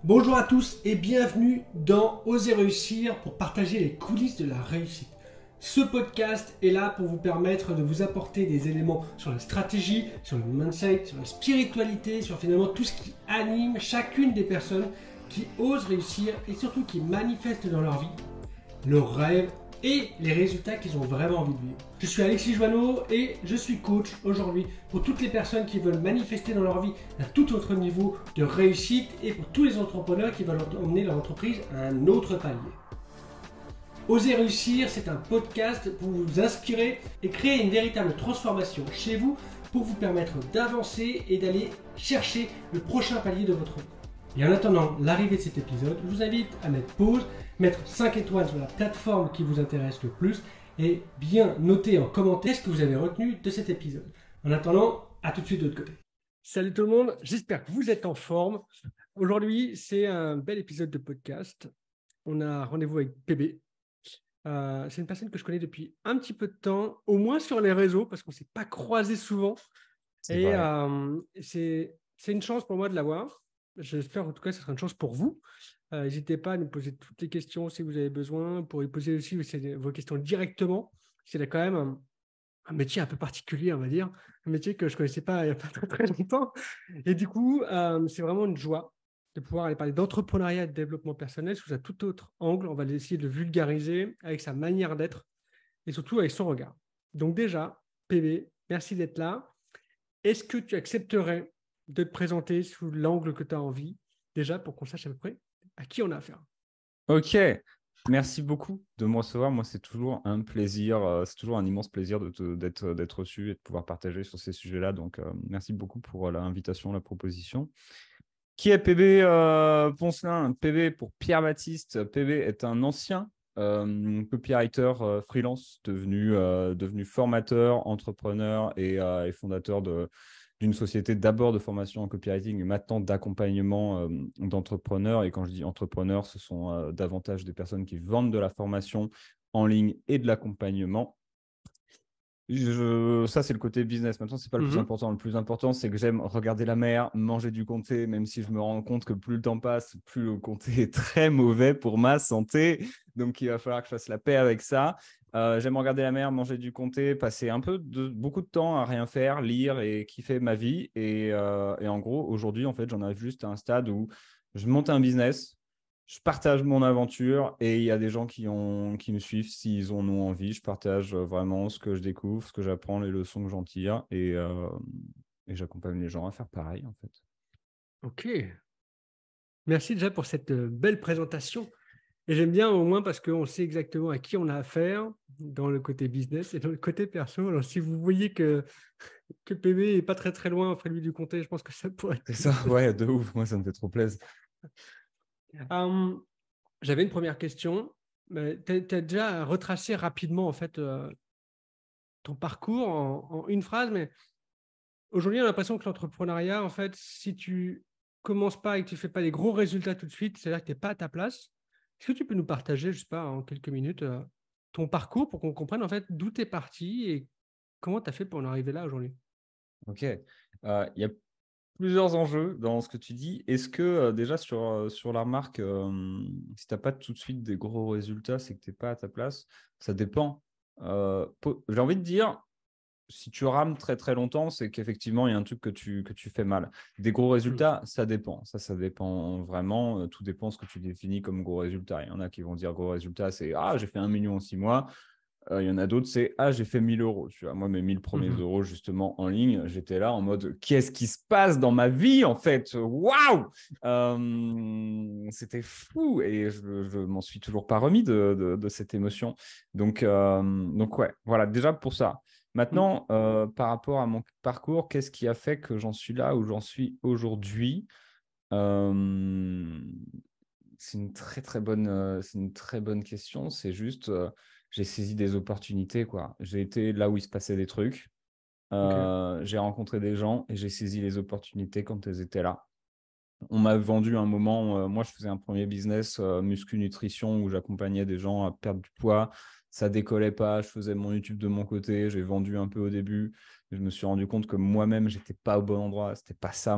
Bonjour à tous et bienvenue dans Oser réussir pour partager les coulisses de la réussite. Ce podcast est là pour vous permettre de vous apporter des éléments sur la stratégie, sur le mindset, sur la spiritualité, sur finalement tout ce qui anime chacune des personnes qui osent réussir et surtout qui manifestent dans leur vie leurs rêves et les résultats qu'ils ont vraiment envie de vivre. Je suis Alexis Joanneau et je suis coach aujourd'hui pour toutes les personnes qui veulent manifester dans leur vie à tout autre niveau de réussite et pour tous les entrepreneurs qui veulent emmener leur entreprise à un autre palier. Oser réussir, c'est un podcast pour vous inspirer et créer une véritable transformation chez vous pour vous permettre d'avancer et d'aller chercher le prochain palier de votre vie. Et en attendant l'arrivée de cet épisode, je vous invite à mettre pause, mettre 5 étoiles sur la plateforme qui vous intéresse le plus et bien noter en commentaire ce que vous avez retenu de cet épisode. En attendant, à tout de suite de l'autre côté. Salut tout le monde, j'espère que vous êtes en forme. Aujourd'hui, c'est un bel épisode de podcast. On a rendez-vous avec PB. C'est une personne que je connais depuis un petit peu de temps, au moins sur les réseaux, parce qu'on ne s'est pas croisés souvent. C'est Et vrai. c'est une chance pour moi de l'avoir. J'espère en tout cas que ce sera une chance pour vous. N'hésitez pas à nous poser toutes les questions si vous avez besoin, pour y poser aussi vos questions directement. C'est quand même un métier un peu particulier, on va dire, un métier que je ne connaissais pas il n'y a pas très, très longtemps. Et du coup, c'est vraiment une joie de pouvoir aller parler d'entrepreneuriat et de développement personnel sous un tout autre angle. On va essayer de le vulgariser avec sa manière d'être et surtout avec son regard. Donc déjà, PB, merci d'être là. Est-ce que tu accepterais de te présenter sous l'angle que tu as envie, déjà pour qu'on sache à peu près à qui on a affaire? Ok, merci beaucoup de me recevoir. Moi, c'est toujours un plaisir, c'est toujours un immense plaisir d'être reçu et de pouvoir partager sur ces sujets-là. Donc, merci beaucoup pour l'invitation, la proposition. Qui est PB Poncelin? PB pour Pierre-Baptiste. PB est un ancien copywriter freelance devenu formateur, entrepreneur et fondateur d'une société d'abord de formation en copywriting et maintenant d'accompagnement d'entrepreneurs. Et quand je dis entrepreneurs, ce sont davantage des personnes qui vendent de la formation en ligne et de l'accompagnement. Ça, c'est le côté business. Maintenant, c'est pas le plus Mhm. important. Le plus important, c'est que j'aime regarder la mer, manger du comté, même si je me rends compte que plus le temps passe, plus le comté est très mauvais pour ma santé. Donc, il va falloir que je fasse la paix avec ça. J'aime regarder la mer, manger du comté, passer beaucoup de temps à rien faire, lire et kiffer ma vie. Et en gros, aujourd'hui, en fait, j'en arrive juste à un stade où je monte un business, je partage mon aventure et il y a des gens qui me suivent s'ils en ont envie. Je partage vraiment ce que je découvre, ce que j'apprends, les leçons que j'en tire et j'accompagne les gens à faire pareil en fait. Ok. Merci déjà pour cette belle présentation. Et j'aime bien au moins parce qu'on sait exactement à qui on a affaire dans le côté business et dans le côté perso. Alors, si vous voyez que PB est pas très très loin, Frédéric du Comté, je pense que ça pourrait être C'est ça, cool. ouais, de ouf. Moi, ça me fait trop plaisir. Euh, J'avais une première question. Tu as déjà retracé rapidement en fait ton parcours en une phrase, mais aujourd'hui, on a l'impression que l'entrepreneuriat, en fait, si tu commences pas et que tu fais pas des gros résultats tout de suite, c'est-à-dire que tu n'es pas à ta place. Est-ce que tu peux nous partager, je sais pas, en quelques minutes, ton parcours pour qu'on comprenne en fait d'où tu es parti et comment tu as fait pour en arriver là aujourd'hui? Ok. Il y a plusieurs enjeux dans ce que tu dis. Est-ce que déjà sur la remarque, si tu n'as pas tout de suite des gros résultats, c'est que tu n'es pas à ta place? Ça dépend. J'ai envie de dire, si tu rames très très longtemps, c'est qu'effectivement, il y a un truc que tu fais mal. Des gros Hmm. résultats, ça dépend. Ça dépend vraiment. Tout dépend de ce que tu définis comme gros résultat. Il y en a qui vont dire gros résultat, c'est ah, j'ai fait 1 million en 6 mois. Il y en a d'autres, c'est ah, j'ai fait 1 000 euros. Tu vois, moi, mes 1 000 premiers Mhm. euros, justement, en ligne, j'étais là en mode qu'est-ce qui se passe dans ma vie en fait? Waouh! C'était fou et je m'en suis toujours pas remis de cette émotion. Donc, ouais, voilà, déjà pour ça. Hmm. Maintenant, par rapport à mon parcours, qu'est-ce qui a fait que j'en suis là où j'en suis aujourd'hui? Euh, c'est une très bonne question. C'est juste, j'ai saisi des opportunités, quoi. J'ai été là où il se passait des trucs. Ok. J'ai rencontré des gens et j'ai saisi les opportunités quand elles étaient là. On m'a vendu un moment, moi je faisais un premier business muscu-nutrition où j'accompagnais des gens à perdre du poids. Ça décollait pas, je faisais mon YouTube de mon côté, j'ai vendu un peu au début. Je me suis rendu compte que moi-même, j'étais pas au bon endroit. C'était pas ça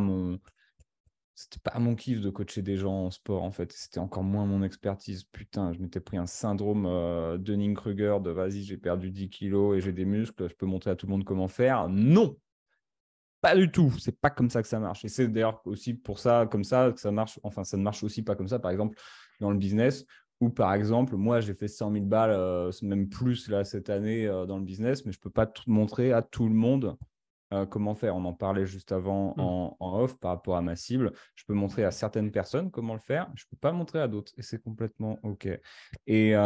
c'était pas mon kiff de coacher des gens en sport, en fait. C'était encore moins mon expertise. Putain, je m'étais pris un syndrome Dunning-Kruger de vas-y, j'ai perdu 10 kilos et j'ai des muscles, je peux montrer à tout le monde comment faire. Non! Pas du tout, c'est pas comme ça que ça marche. Et c'est d'ailleurs aussi pour ça, comme ça, que ça marche. Enfin, ça ne marche aussi pas comme ça, par exemple, dans le business, où par exemple, moi, j'ai fait 100 000 balles, même plus là, cette année dans le business, mais je ne peux pas tout montrer à tout le monde comment faire. On en parlait juste avant Hmm. en off par rapport à ma cible. Je peux montrer à certaines personnes comment le faire, je ne peux pas montrer à d'autres et c'est complètement OK. Et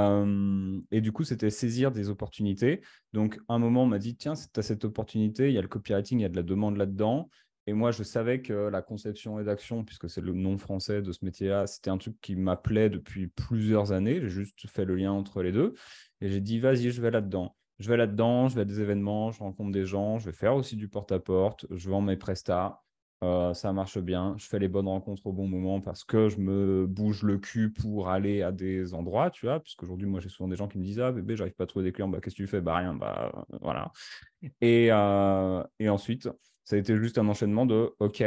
du coup, c'était saisir des opportunités. Donc, un moment, on m'a dit, tiens, tu as cette opportunité, il y a le copywriting, il y a de la demande là-dedans. Et moi, je savais que la conception-rédaction, puisque c'est le nom français de ce métier-là, c'était un truc qui m'appelait depuis plusieurs années. J'ai juste fait le lien entre les deux. Et j'ai dit, vas-y, je vais là-dedans. Je vais là-dedans, je vais à des événements, je rencontre des gens, je vais faire aussi du porte-à-porte, je vends mes prestats, ça marche bien, je fais les bonnes rencontres au bon moment parce que je me bouge le cul pour aller à des endroits, tu vois, puisqu'aujourd'hui, moi, j'ai souvent des gens qui me disent, ah bébé, j'arrive pas à trouver des clients, bah qu'est-ce que tu fais? Bah rien, bah voilà. Et ensuite, ça a été juste un enchaînement de, ok,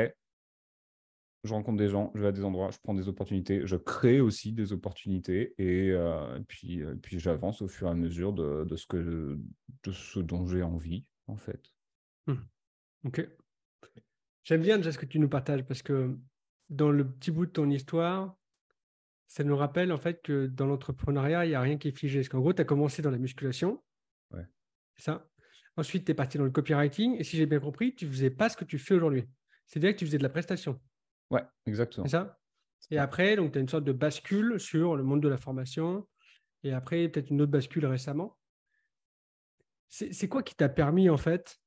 je rencontre des gens, je vais à des endroits, je prends des opportunités, je crée aussi des opportunités et puis j'avance au fur et à mesure de ce dont j'ai envie, en fait. Hmm. Ok. J'aime bien déjà ce que tu nous partages parce que dans le petit bout de ton histoire, ça nous rappelle en fait que dans l'entrepreneuriat, il n'y a rien qui est figé. Parce qu'en gros, tu as commencé dans la musculation, Ouais, c'est ça. Ensuite, tu es parti dans le copywriting. Et si j'ai bien compris, tu ne faisais pas ce que tu fais aujourd'hui. C'est-à-dire que tu faisais de la prestation, ouais, c'est exactement. ça? C'est Et ça. après, donc, tu as une sorte de bascule sur le monde de la formation. Et après, peut-être une autre bascule récemment. C'est quoi qui t'a permis en fait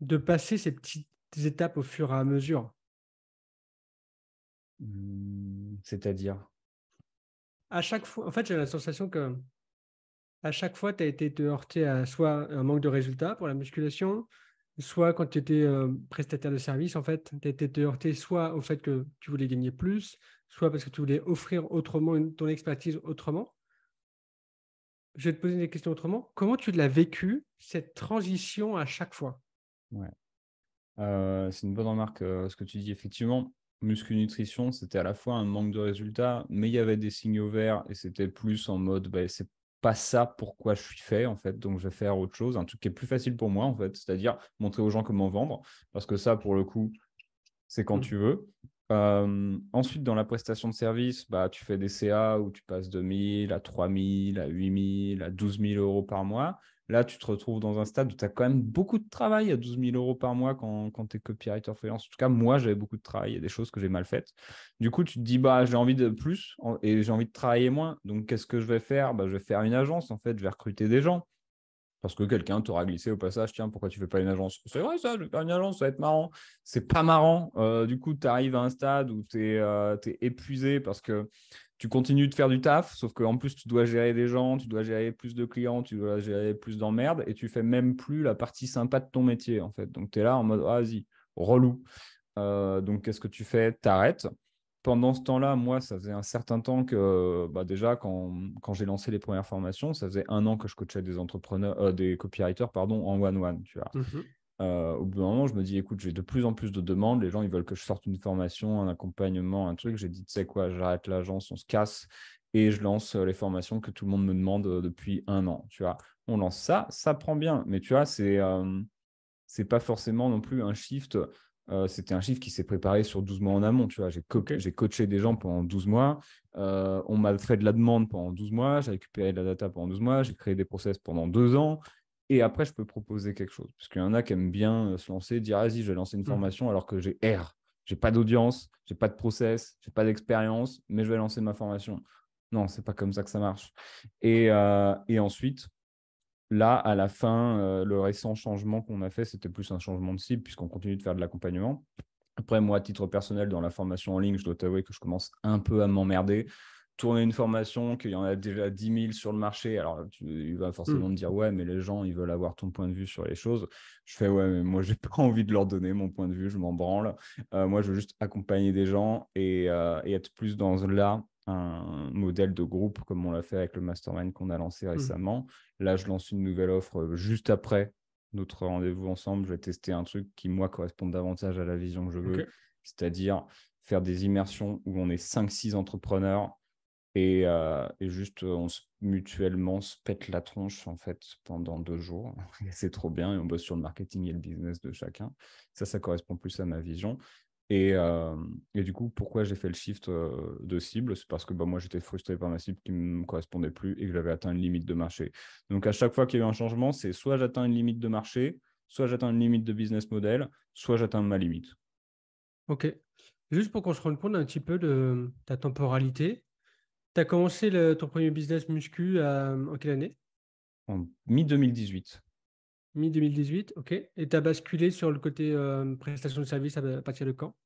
de passer ces petites étapes au fur et à mesure? C'est-à-dire, À chaque fois, en fait, j'ai la sensation que à chaque fois, tu as été te heurter à soit un manque de résultats pour la musculation, soit quand tu étais prestataire de service, en fait, tu as été te heurter soit au fait que tu voulais gagner plus, soit parce que tu voulais offrir autrement ton expertise autrement. Je vais te poser des questions autrement. Comment tu l'as vécu, cette transition à chaque fois? ouais. C'est une bonne remarque, ce que tu dis. Effectivement, muscu nutrition, c'était à la fois un manque de résultats, mais il y avait des signaux verts et c'était plus en mode, bah, c'est pas ça pourquoi je suis fait, en fait, donc je vais faire autre chose, un truc qui est plus facile pour moi, en fait, c'est-à-dire montrer aux gens comment vendre, parce que ça, pour le coup, c'est quand Hmm. tu veux. Ensuite, dans la prestation de service, bah, tu fais des CA où tu passes de 1000 à 3000, à 8000, à 12 000 euros par mois. Là, tu te retrouves dans un stade où tu as quand même beaucoup de travail à 12 000 euros par mois quand tu es copywriter freelance. En tout cas, moi, j'avais beaucoup de travail. Il y a des choses que j'ai mal faites. Du coup, tu te dis, bah, j'ai envie de plus et j'ai envie de travailler moins. Donc, qu'est-ce que je vais faire? Bah, je vais faire une agence, en fait. Je vais recruter des gens. Parce que quelqu'un t'aura glissé au passage, tiens, pourquoi tu fais pas une agence? C'est vrai, ça, je vais faire une agence, ça va être marrant. C'est pas marrant. Du coup, tu arrives à un stade où tu es épuisé parce que tu continues de faire du taf, sauf qu'en plus, tu dois gérer des gens, tu dois gérer plus de clients, tu dois gérer plus d'emmerdes et tu fais même plus la partie sympa de ton métier, en fait. Donc, tu es là en mode, ah, vas-y, relou. Donc, qu'est-ce que tu fais? T'arrêtes. Pendant ce temps-là, moi, ça faisait un certain temps que, bah, déjà, quand j'ai lancé les premières formations, ça faisait un an que je coachais des entrepreneurs, des copywriters, pardon, en one-one, tu vois. Mhm. Au bout d'un moment, je me dis, écoute, j'ai de plus en plus de demandes. Les gens, ils veulent que je sorte une formation, un accompagnement, un truc. J'ai dit, tu sais quoi, j'arrête l'agence, on se casse et je lance les formations que tout le monde me demande depuis un an, tu vois. On lance ça, ça prend bien, mais tu vois, c'est pas forcément non plus un shift. C'était un shift qui s'est préparé sur 12 mois en amont. Tu vois, Ok. j'ai coaché des gens pendant 12 mois. On m'a fait de la demande pendant 12 mois. J'ai récupéré de la data pendant 12 mois. J'ai créé des process pendant 2 ans. Et après, je peux proposer quelque chose. Parce qu'il y en a qui aiment bien se lancer, dire, vas-y, je vais lancer une Mhm. formation alors que j'ai R. J'ai pas d'audience, j'ai pas de process, j'ai pas d'expérience, mais je vais lancer ma formation. Non, c'est pas comme ça que ça marche. Et ensuite, là, à la fin, le récent changement qu'on a fait, c'était plus un changement de cible, puisqu'on continue de faire de l'accompagnement. Après, moi, à titre personnel, dans la formation en ligne, je dois t'avouer que je commence un peu à m'emmerder. Tourner une formation, qu'il y en a déjà 10 000 sur le marché. Alors, tu vas forcément me Mhm. dire, ouais, mais les gens, ils veulent avoir ton point de vue sur les choses. Je fais, ouais, mais moi, j'ai pas envie de leur donner mon point de vue, je m'en branle. Moi, je veux juste accompagner des gens et être plus dans là, un modèle de groupe, comme on l'a fait avec le mastermind qu'on a lancé Mhm. récemment. Là, je lance une nouvelle offre juste après notre rendez-vous ensemble. Je vais tester un truc qui, moi, correspond davantage à la vision que je Ok. veux, c'est-à-dire faire des immersions où on est 5-6 entrepreneurs et juste mutuellement se pète la tronche en fait pendant 2 jours. Et c'est trop bien et on bosse sur le marketing et le business de chacun. Ça correspond plus à ma vision. Et du coup, pourquoi j'ai fait le shift de cible? C'est parce que moi, j'étais frustré par ma cible qui ne me correspondait plus et que j'avais atteint une limite de marché. Donc, à chaque fois qu'il y a eu un changement, c'est soit j'atteins une limite de marché, soit j'atteins une limite de business model, soit j'atteins ma limite. Ok. Juste pour qu'on se rende compte un petit peu de ta temporalité, tu as commencé ton premier business muscu en quelle année? En mi-2018. Mi-2018, ok. Et tu as basculé sur le côté prestation de service à partir de quand?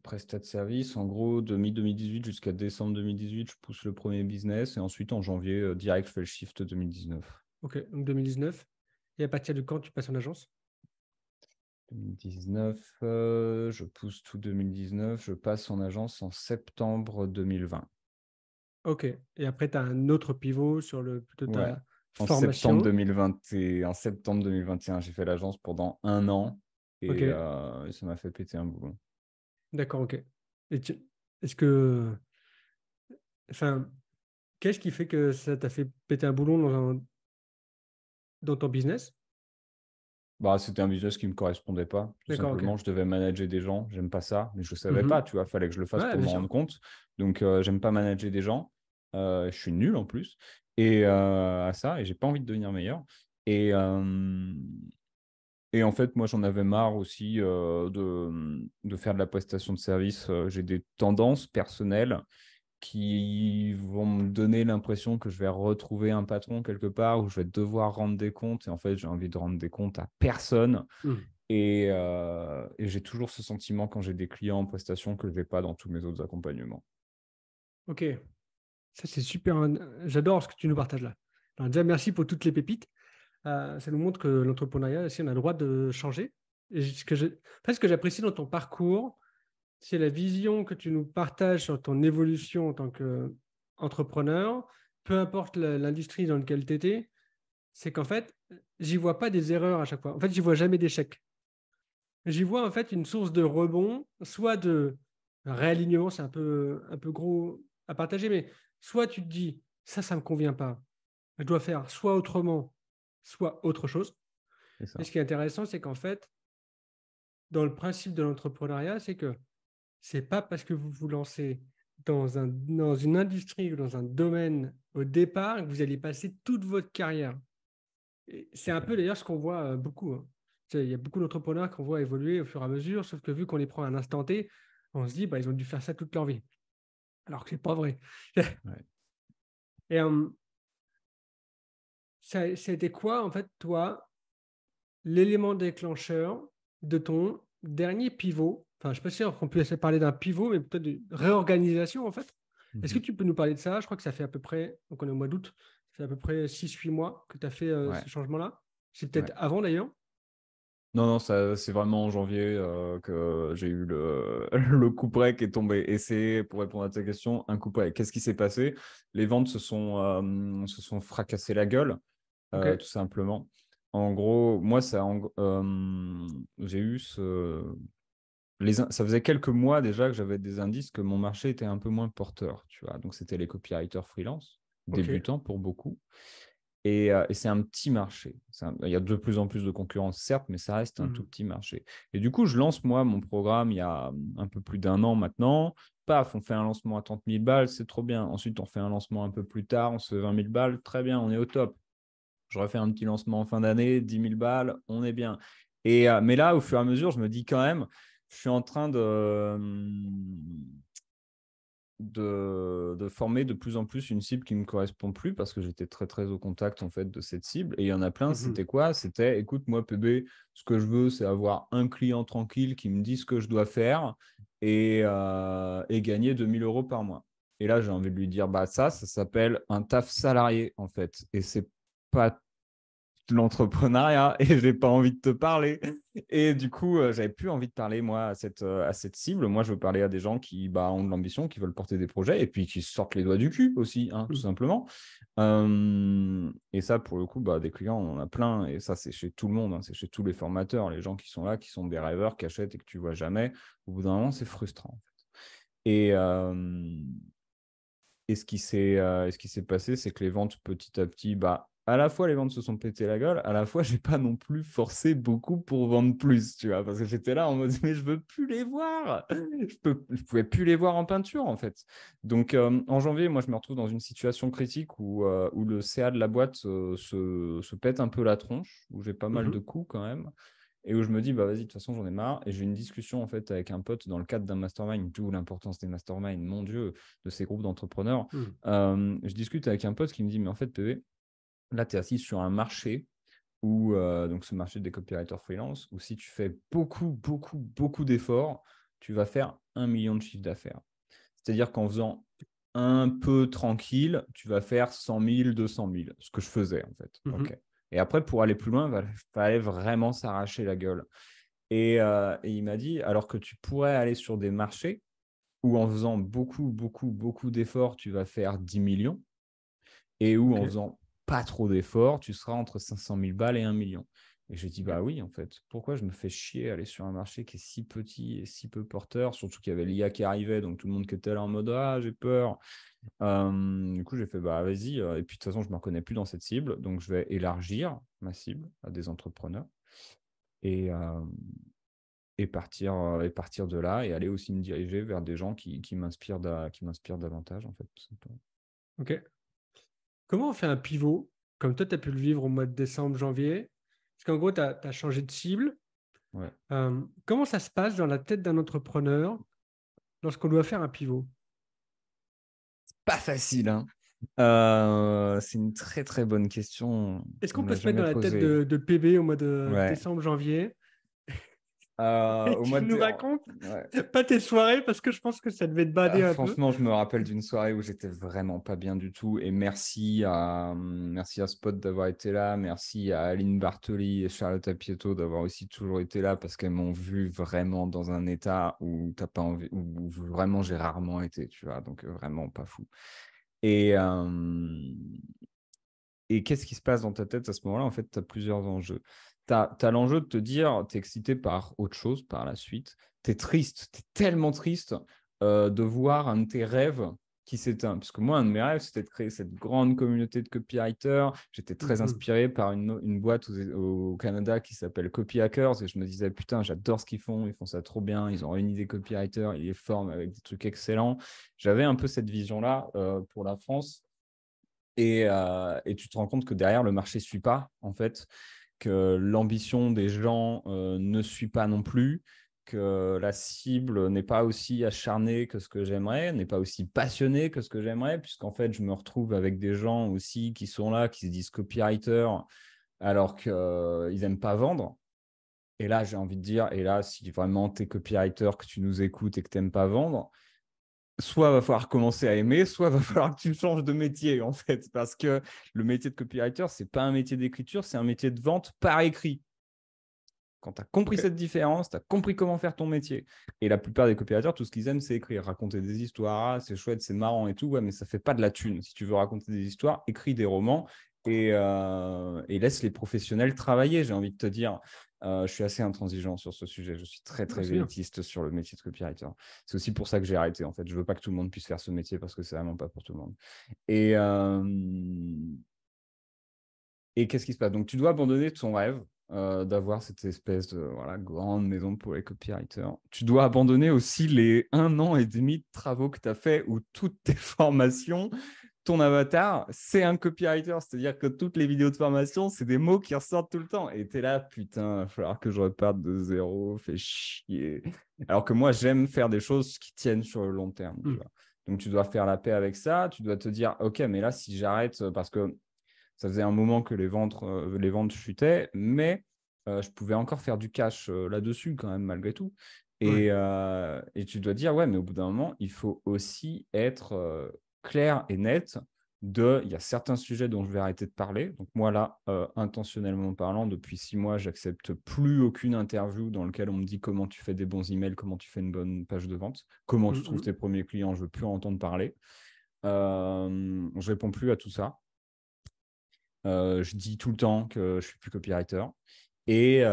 Prestat de service, en gros, de mi-2018 jusqu'à décembre 2018, je pousse le premier business et ensuite en janvier, direct, je fais le shift 2019. Ok, donc 2019. Et à partir de quand tu passes en agence? 2019, je pousse tout 2019, je passe en agence en septembre 2020. Ok. Et après, tu as un autre pivot sur plutôt Ouais, ta en septembre formation. 2020 en septembre 2021, j'ai fait l'agence pendant 1 an Ok, et ça m'a fait péter un boulon. d'accord, ok. Et est-ce que, enfin, qu'est-ce qui fait que ça t'a fait péter un boulon dans ton business? C'était un business qui ne me correspondait pas, tout D'accord, ok. simplement. Je devais manager des gens, j'aime pas ça, mais je ne savais pas, Mhm. tu vois, fallait que je le fasse Ouais, pour bien m'en rendre sûr. compte. Donc, j'aime pas manager des gens. Je suis nul en plus à ça, et j'ai pas envie de devenir meilleur. Et, euh, et en fait, moi, j'en avais marre aussi de faire de la prestation de service. J'ai des tendances personnelles qui vont me donner l'impression que je vais retrouver un patron quelque part où je vais devoir rendre des comptes. Et en fait, j'ai envie de rendre des comptes à personne. Mhm. Et j'ai toujours ce sentiment quand j'ai des clients en prestation que je n'ai pas dans tous mes autres accompagnements. Ok, ça c'est super. J'adore ce que tu nous partages là. Alors, déjà, merci pour toutes les pépites. Ça nous montre que l'entrepreneuriat, aussi, on a le droit de changer. Et ce que j'apprécie dans ton parcours, c'est la vision que tu nous partages sur ton évolution en tant qu'entrepreneur, peu importe l'industrie dans laquelle tu étais, c'est qu'en fait, j'y vois pas des erreurs à chaque fois. En fait, j'y vois jamais d'échecs. J'y vois en fait une source de rebond, soit de réalignement, c'est un peu gros à partager, mais soit tu te dis, ça me convient pas, je dois faire soit autrement, soit autre chose. C'est Et ça. ce qui est intéressant, c'est qu'en fait, dans le principe de l'entrepreneuriat, c'est que c'est pas parce que vous vous lancez dans une industrie ou dans un domaine au départ que vous allez passer toute votre carrière. Et c'est C'est un peu clair. d'ailleurs ce qu'on voit beaucoup, hein. Tu sais, il y a beaucoup d'entrepreneurs qu'on voit évoluer au fur et à mesure, sauf que vu qu'on les prend à un instant T, on se dit bah, ils ont dû faire ça toute leur vie. Alors que c'est pas vrai. Ouais. Et ça a été quoi, en fait, toi, l'élément déclencheur de ton dernier pivot? Enfin, je ne suis pas sûr qu'on puisse parler d'un pivot, mais peut-être de réorganisation, en fait. Est-ce que Mhm. tu peux nous parler de ça? Je crois que ça fait à peu près, donc on est au mois d'août, ça fait à peu près 6 8 mois que tu as fait Ouais. ce changement-là. C'est peut-être Ouais. avant d'ailleurs. Non, non, ça, c'est vraiment en janvier que j'ai eu le coup près qui est tombé. Et c'est, pour répondre à ta question, un coup près. Qu'est-ce qui s'est passé? Les ventes se sont fracassées la gueule, Ok. tout simplement. En gros, moi, j'ai eu ça faisait quelques mois déjà que j'avais des indices que mon marché était un peu moins porteur, tu vois. Donc, c'était les copywriters freelance, Ok. débutants pour beaucoup. Et c'est un petit marché. Il y a de plus en plus de concurrence, certes, mais ça reste un tout Mhm. petit marché. Et du coup, je lance, moi, mon programme il y a un peu plus d'1 an maintenant. Paf, on fait un lancement à 30 000 balles, c'est trop bien. Ensuite, on fait un lancement un peu plus tard, on se fait 20 000 balles, très bien, on est au top. Je refais un petit lancement en fin d'année, 10 000 balles, on est bien. Mais là, au fur et à mesure, je me dis quand même, je suis en train de former de plus en plus une cible qui ne me correspond plus parce que j'étais très très au contact en fait de cette cible et il y en a plein, Mhm. c'était quoi? C'était écoute moi PB, ce que je veux c'est avoir un client tranquille qui me dit ce que je dois faire et gagner 2 000 € par mois. Et là j'ai envie de lui dire bah ça s'appelle un taf salarié en fait et c'est pas l'entrepreneuriat et je n'ai pas envie de te parler. Et du coup, j'avais plus envie de parler, moi, à cette cible. Moi, je veux parler à des gens qui ont de l'ambition, qui veulent porter des projets et puis qui sortent les doigts du cul aussi, hein, tout simplement. Et ça, pour le coup, des clients, on en a plein. Et ça, c'est chez tout le monde, hein, c'est chez tous les formateurs, les gens qui sont là, qui sont des rêveurs, qui achètent et que tu vois jamais. Au bout d'un moment, c'est frustrant. En fait. Et ce qui s'est passé, c'est que les ventes, petit à petit, à la fois, les ventes se sont pété la gueule, à la fois, j'ai pas non plus forcé beaucoup pour vendre plus, tu vois, parce que j'étais là en mode, mais je veux plus les voir. Je pouvais plus les voir en peinture, en fait. Donc, en janvier, moi, je me retrouve dans une situation critique où le CA de la boîte se pète un peu la tronche, où j'ai pas mal de coups quand même. Et où je me dis, vas-y, de toute façon, j'en ai marre. Et j'ai une discussion en fait avec un pote dans le cadre d'un mastermind, d'où l'importance des masterminds, mon Dieu, de ces groupes d'entrepreneurs. Je discute avec un pote qui me dit, mais en fait, PV, là, tu es assis sur un marché où, donc ce marché des copywriters freelance, où si tu fais beaucoup d'efforts, tu vas faire 1 million de chiffre d'affaires. C'est-à-dire qu'en faisant un peu tranquille, tu vas faire 100 000, 200 000, ce que je faisais en fait. Ok. Et après, pour aller plus loin, il fallait vraiment s'arracher la gueule. Et il m'a dit, alors que tu pourrais aller sur des marchés où en faisant beaucoup d'efforts, tu vas faire 10 millions, et où en faisant pas trop d'efforts, tu seras entre 500 000 balles et 1 million. Et j'ai dit, oui, en fait, pourquoi je me fais chier à aller sur un marché qui est si petit et si peu porteur, surtout qu'il y avait l'IA qui arrivait, donc tout le monde qui était là en mode, j'ai peur. Du coup, j'ai fait, vas-y. Et puis, de toute façon, je ne me reconnais plus dans cette cible, donc je vais élargir ma cible à des entrepreneurs et partir de là et aller aussi me diriger vers des gens qui m'inspirent davantage, en fait, tout simplement. Ok. Comment on fait un pivot, comme toi, tu as pu le vivre au mois de décembre, janvier? Parce qu'en gros, tu as changé de cible. Ouais. Comment ça se passe dans la tête d'un entrepreneur lorsqu'on doit faire un pivot? Pas facile, hein. C'est une très bonne question. Est-ce On qu'on me peut l'a se mettre jamais dans la tête posée. de PB au mois de Ouais. décembre, janvier? Et Au mois tu nous de... racontes ouais. pas tes soirées parce que je pense que ça devait te bader un peu. Franchement, je me rappelle d'une soirée où j'étais vraiment pas bien du tout. Et merci à Spot d'avoir été là. Merci à Aline Bartoli et Charlotte Apieto d'avoir aussi toujours été là parce qu'elles m'ont vu vraiment dans un état où t'as pas envie, où vraiment j'ai rarement été, tu vois. Donc vraiment pas fou. Et, et qu'est-ce qui se passe dans ta tête à ce moment-là? En fait, tu as plusieurs enjeux. Tu as l'enjeu de te dire, tu es excité par autre chose par la suite. Tu es triste, tu es tellement triste de voir un de tes rêves qui s'éteint. Puisque moi, un de mes rêves, c'était de créer cette grande communauté de copywriters. J'étais très inspiré par une boîte au Canada qui s'appelle Copy Hackers. Et je me disais, putain, j'adore ce qu'ils font ça trop bien. Ils ont réuni des copywriters, ils les forment avec des trucs excellents. J'avais un peu cette vision-là pour la France. Et tu te rends compte que derrière, le marché ne suit pas, en fait, que l'ambition des gens ne suit pas non plus, que la cible n'est pas aussi acharnée que ce que j'aimerais, n'est pas aussi passionnée que ce que j'aimerais, puisqu'en fait, je me retrouve avec des gens aussi qui sont là, qui se disent copywriter, alors qu'ils n'aiment pas vendre. Et là, j'ai envie de dire, et là, si vraiment tu es copywriter, que tu nous écoutes et que tu n'aimes pas vendre, soit va falloir commencer à aimer, soit va falloir que tu changes de métier, en fait. Parce que le métier de copywriter, ce n'est pas un métier d'écriture, c'est un métier de vente par écrit. Quand tu as compris cette différence, tu as compris comment faire ton métier. Et la plupart des copywriters, tout ce qu'ils aiment, c'est écrire, raconter des histoires. C'est chouette, c'est marrant et tout, ouais, mais ça ne fait pas de la thune. Si tu veux raconter des histoires, écris des romans et laisse les professionnels travailler, j'ai envie de te dire. Je suis assez intransigeant sur ce sujet. Je suis très élitiste sur le métier de copywriter. C'est aussi pour ça que j'ai arrêté, en fait. Je veux pas que tout le monde puisse faire ce métier parce que c'est vraiment pas pour tout le monde. Et qu'est-ce qui se passe? Donc, tu dois abandonner ton rêve d'avoir cette espèce de grande maison pour les copywriters. Tu dois abandonner aussi les 1 an et demi de travaux que tu as fait où toutes tes formations, ton avatar, c'est un copywriter. C'est-à-dire que toutes les vidéos de formation, c'est des mots qui ressortent tout le temps. Et tu es là, putain, il va falloir que je reparte de zéro, fais chier. Alors que moi, j'aime faire des choses qui tiennent sur le long terme. Tu vois. Donc, tu dois faire la paix avec ça. Tu dois te dire, OK, mais là, si j'arrête, parce que ça faisait un moment que les ventes chutaient, mais je pouvais encore faire du cash là-dessus quand même, malgré tout. Et tu dois dire, ouais, mais au bout d'un moment, il faut aussi être clair et net Il y a certains sujets dont je vais arrêter de parler. Donc moi, là, intentionnellement parlant, depuis 6 mois, j'accepte plus aucune interview dans laquelle on me dit comment tu fais des bons emails, comment tu fais une bonne page de vente, comment tu trouves Mhm. tes premiers clients. Je veux plus en entendre parler. Je réponds plus à tout ça. Je dis tout le temps que je suis plus copywriter. Et,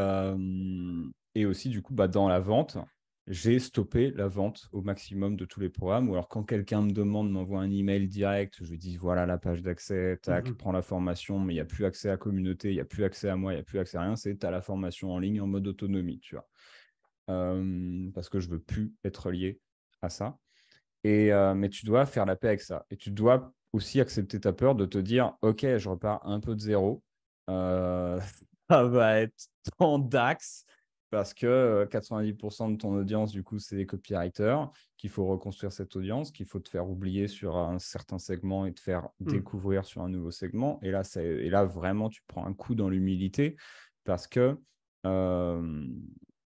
et aussi, du coup, dans la vente, j'ai stoppé la vente au maximum de tous les programmes. Ou alors, quand quelqu'un me demande, m'envoie un email direct, je lui dis voilà la page d'accès, tac, Mhm. prends la formation, mais il n'y a plus accès à la communauté, il n'y a plus accès à moi, il n'y a plus accès à rien. C'est tu as la formation en ligne en mode autonomie, tu vois. Parce que je veux plus être lié à ça. Mais tu dois faire la paix avec ça. Et tu dois aussi accepter ta peur de te dire, OK, je repars un peu de zéro. Euh, ça va être tant d'axes parce que 90% de ton audience, du coup, c'est des copywriters, qu'il faut reconstruire cette audience, qu'il faut te faire oublier sur un certain segment et te faire Mhm. découvrir sur un nouveau segment. Et là vraiment, tu prends un coup dans l'humilité parce que euh,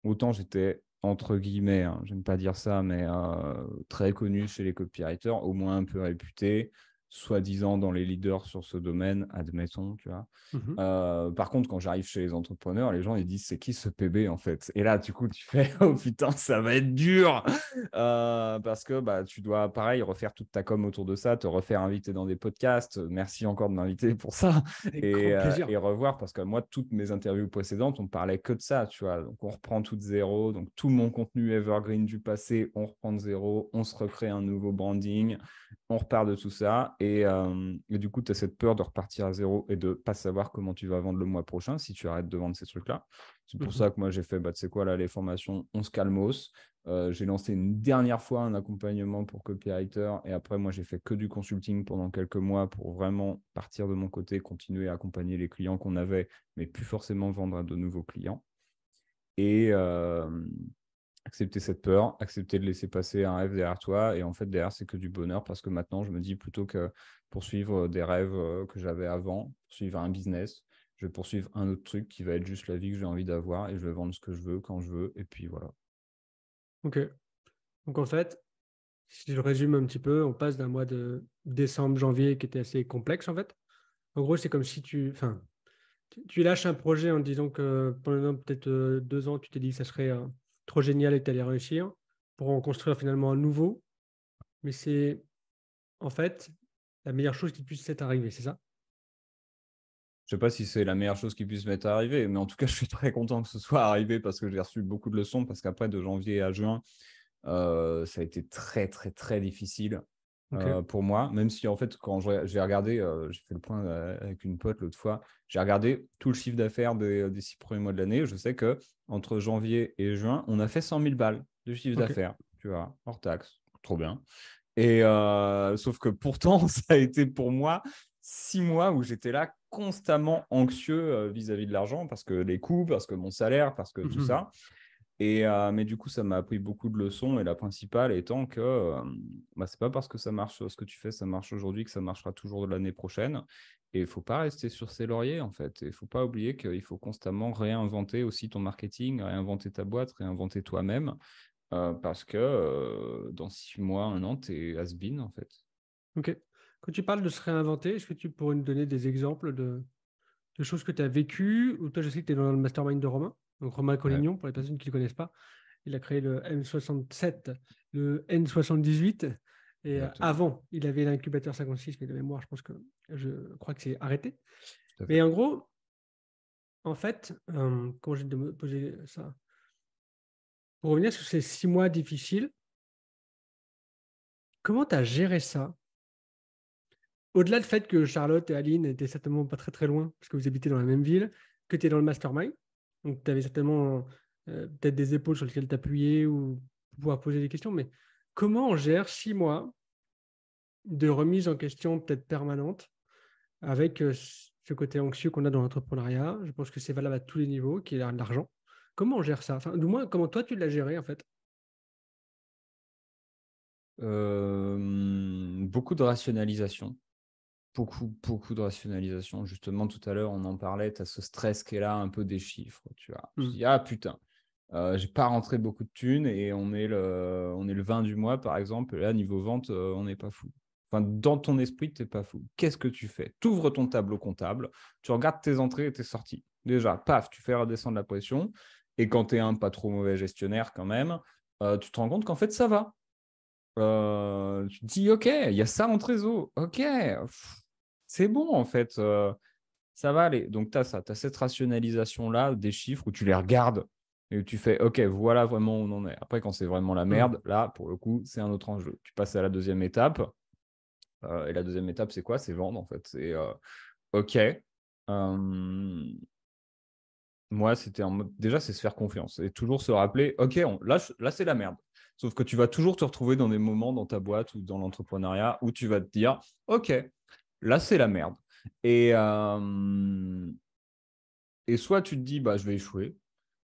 autant j'étais entre guillemets, hein, j'aime pas dire ça, mais très connu chez les copywriters, au moins un peu réputé, soi-disant dans les leaders sur ce domaine, admettons, tu vois. Mhm. Par contre, quand j'arrive chez les entrepreneurs, les gens ils disent c'est qui ce PB en fait? Et là, du coup, tu fais oh putain, ça va être dur parce que tu dois pareil refaire toute ta com autour de ça, te refaire inviter dans des podcasts. Merci encore de m'inviter pour ça Avec grand plaisir. et revoir parce que moi, toutes mes interviews précédentes, on parlait que de ça, tu vois. Donc, on reprend tout de zéro. Donc, tout mon contenu evergreen du passé, on reprend de zéro, on se recrée un nouveau branding, on repart de tout ça. Et du coup, tu as cette peur de repartir à zéro et de ne pas savoir comment tu vas vendre le mois prochain si tu arrêtes de vendre ces trucs-là. C'est pour Mhm. ça que moi, j'ai fait, tu sais quoi, là, les formations, on se calmos. J'ai lancé une dernière fois un accompagnement pour copywriter et après, moi, j'ai fait que du consulting pendant quelques mois pour vraiment partir de mon côté, continuer à accompagner les clients qu'on avait, mais plus forcément vendre à de nouveaux clients. Et accepter cette peur, accepter de laisser passer un rêve derrière toi. Et en fait, derrière, c'est que du bonheur parce que maintenant, je me dis plutôt que poursuivre des rêves que j'avais avant, poursuivre un business, je vais poursuivre un autre truc qui va être juste la vie que j'ai envie d'avoir et je vais vendre ce que je veux quand je veux. Et puis voilà. Ok. Donc en fait, si je résume un petit peu, on passe d'un mois de décembre, janvier qui était assez complexe en fait. En gros, c'est comme si enfin, tu lâches un projet en disant que pendant peut-être 2 ans, tu t'es dit que ça serait trop génial et que tu allais réussir pour en construire finalement un nouveau. Mais c'est en fait la meilleure chose qui puisse t'être arrivée, c'est ça? Je sais pas si c'est la meilleure chose qui puisse m'être arrivée, mais en tout cas, je suis très content que ce soit arrivé parce que j'ai reçu beaucoup de leçons. Parce qu'après, de janvier à juin, ça a été très, très, très difficile Ok. pour moi. Même si, en fait, quand j'ai regardé, j'ai fait le point avec une pote l'autre fois, j'ai regardé tout le chiffre d'affaires des 6 premiers mois de l'année. Je sais que entre janvier et juin, on a fait 100 000 balles de chiffre Ok. d'affaires, tu vois, hors taxe. Trop bien. Et sauf que pourtant, ça a été pour moi 6 mois où j'étais là constamment anxieux vis-à-vis de l'argent parce que les coûts, parce que mon salaire, parce que tout Mhm. ça. Mais du coup, ça m'a appris beaucoup de leçons. Et la principale étant que c'est pas parce que ça marche, ce que tu fais, ça marche aujourd'hui, que ça marchera toujours l'année prochaine. Et il ne faut pas rester sur ses lauriers, en fait. Il ne faut pas oublier qu'il faut constamment réinventer aussi ton marketing, réinventer ta boîte, réinventer toi-même. Parce que dans 6 mois, un an, tu es has-been, en fait. Ok. Quand tu parles de se réinventer, est-ce que tu pourrais nous donner des exemples de choses que tu as vécues? Ou toi, je sais que tu es dans le mastermind de Romain. Donc Romain Ouais, Collignon, pour les personnes qui ne le connaissent pas, il a créé le M67, le N78. Et exactement. avant, il avait l'incubateur 56, mais de mémoire, je crois que c'est arrêté. Tout à Mais fait. en gros, en fait, comment je vais te me poser ça? Pour revenir sur ces 6 mois difficiles, comment tu as géré ça? Au-delà du fait que Charlotte et Aline étaient certainement pas très très loin, parce que vous habitez dans la même ville, que tu es dans le mastermind, donc tu avais certainement peut-être des épaules sur lesquelles t'appuyer ou pouvoir poser des questions, mais comment on gère 6 mois de remise en question peut-être permanente avec ce côté anxieux qu'on a dans l'entrepreneuriat? Je pense que c'est valable à tous les niveaux, qui est l'argent. Comment on gère ça? Enfin, du moins, comment toi tu l'as géré en fait? Beaucoup de rationalisation. Beaucoup, beaucoup de rationalisation. Justement, tout à l'heure, on en parlait, tu as ce stress qui est là, un peu des chiffres, tu vois. Tu te Hmm. dis, ah putain, j'ai pas rentré beaucoup de thunes et on est le 20 du mois, par exemple, et là, niveau vente, on n'est pas fou. Enfin, dans ton esprit, tu n'es pas fou. Qu'est-ce que tu fais? Tu ouvres ton tableau comptable, tu regardes tes entrées et tes sorties. Déjà, paf, tu fais redescendre la pression. Et quand tu es un pas trop mauvais gestionnaire quand même, tu te rends compte qu'en fait, ça va. Tu te dis, OK, il y a ça en trésor. OK, c'est bon en fait. Ça va aller. Donc, tu as ça, tu as cette rationalisation-là des chiffres où tu les regardes et où tu fais, OK, voilà vraiment où on en est. Après, quand c'est vraiment la merde, là, pour le coup, c'est un autre enjeu. Tu passes à la deuxième étape. Et la deuxième étape, c'est quoi? C'est vendre, en fait. C'est OK. Moi, c'était en mode. Déjà, c'est se faire confiance et toujours se rappeler, OK, là, c'est la merde. Sauf que tu vas toujours te retrouver dans des moments dans ta boîte ou dans l'entrepreneuriat où tu vas te dire, OK, là, c'est la merde. Et, et soit tu te dis, bah, je vais échouer,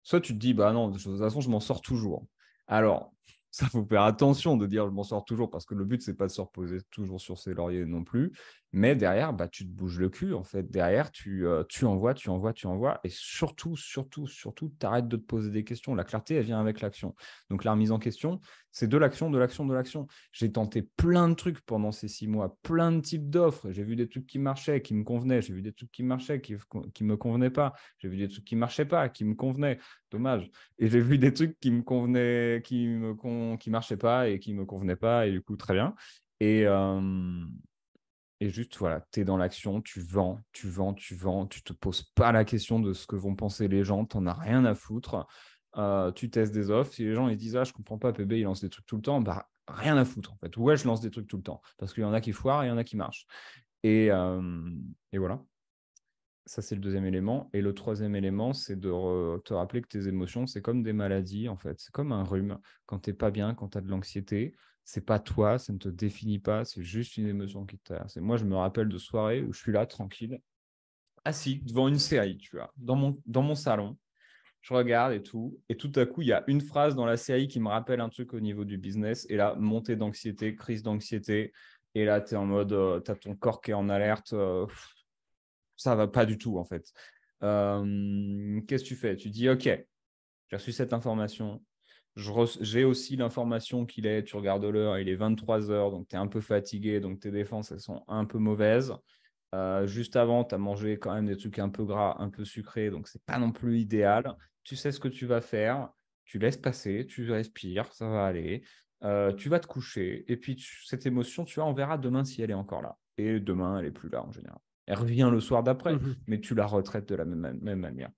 soit tu te dis, bah non, de toute façon, je m'en sors toujours. Alors, ça faut faire attention de dire je m'en sors toujours parce que le but, c'est pas de se reposer toujours sur ses lauriers non plus. Mais derrière, bah, tu te bouges le cul. En fait, derrière, tu envoies, tu envoies, tu envoies. Et surtout, surtout, surtout, t'arrêtes de te poser des questions. La clarté, elle vient avec l'action. Donc, la remise en question, c'est de l'action, de l'action, de l'action. J'ai tenté plein de trucs pendant ces 6 mois, plein de types d'offres. J'ai vu des trucs qui marchaient, qui me convenaient. J'ai vu des trucs qui marchaient, qui me convenaient pas. J'ai vu des trucs qui marchaient pas, qui me convenaient. Dommage. Et j'ai vu des trucs qui me convenaient, qui marchaient pas et qui me convenaient pas. Et du coup, très bien. Et juste, voilà, tu es dans l'action, tu vends, tu vends, tu vends, tu te poses pas la question de ce que vont penser les gens, tu n'en as rien à foutre. Tu testes des offres. Si les gens ils disent, ah, je comprends pas, PB, il lance des trucs tout le temps, bah, rien à foutre en fait. Ouais, je lance des trucs tout le temps parce qu'il y en a qui foirent et il y en a qui marchent. Et, et voilà. Ça, c'est le deuxième élément. Et le troisième élément, c'est de te rappeler que tes émotions, c'est comme des maladies, en fait. C'est comme un rhume. Quand tu n'es pas bien, quand tu as de l'anxiété, c'est pas toi, ça ne te définit pas, c'est juste une émotion qui te traverse. Et moi, je me rappelle de soirées où je suis là, tranquille, assis devant une série, tu vois, dans mon salon. Je regarde et tout à coup, il y a une phrase dans la série qui me rappelle un truc au niveau du business. Et là, montée d'anxiété, crise d'anxiété. Et là, tu es en mode, tu as ton corps qui est en alerte. Ça va pas du tout, en fait. Qu'est-ce que tu fais? Tu dis, OK, j'ai reçu cette information. J'ai aussi l'information qu'il est, tu regardes l'heure, il est 23 heures, donc tu es un peu fatigué, donc tes défenses, elles sont un peu mauvaises. Juste avant, tu as mangé quand même des trucs un peu gras, un peu sucrés, donc c'est pas non plus idéal. Tu sais ce que tu vas faire, tu laisses passer, tu respires, ça va aller. Tu vas te coucher, et puis cette émotion, tu vois, on verra demain si elle est encore là. Et demain, elle est plus là en général. Elle revient le soir d'après, mais tu la retraites de la même manière.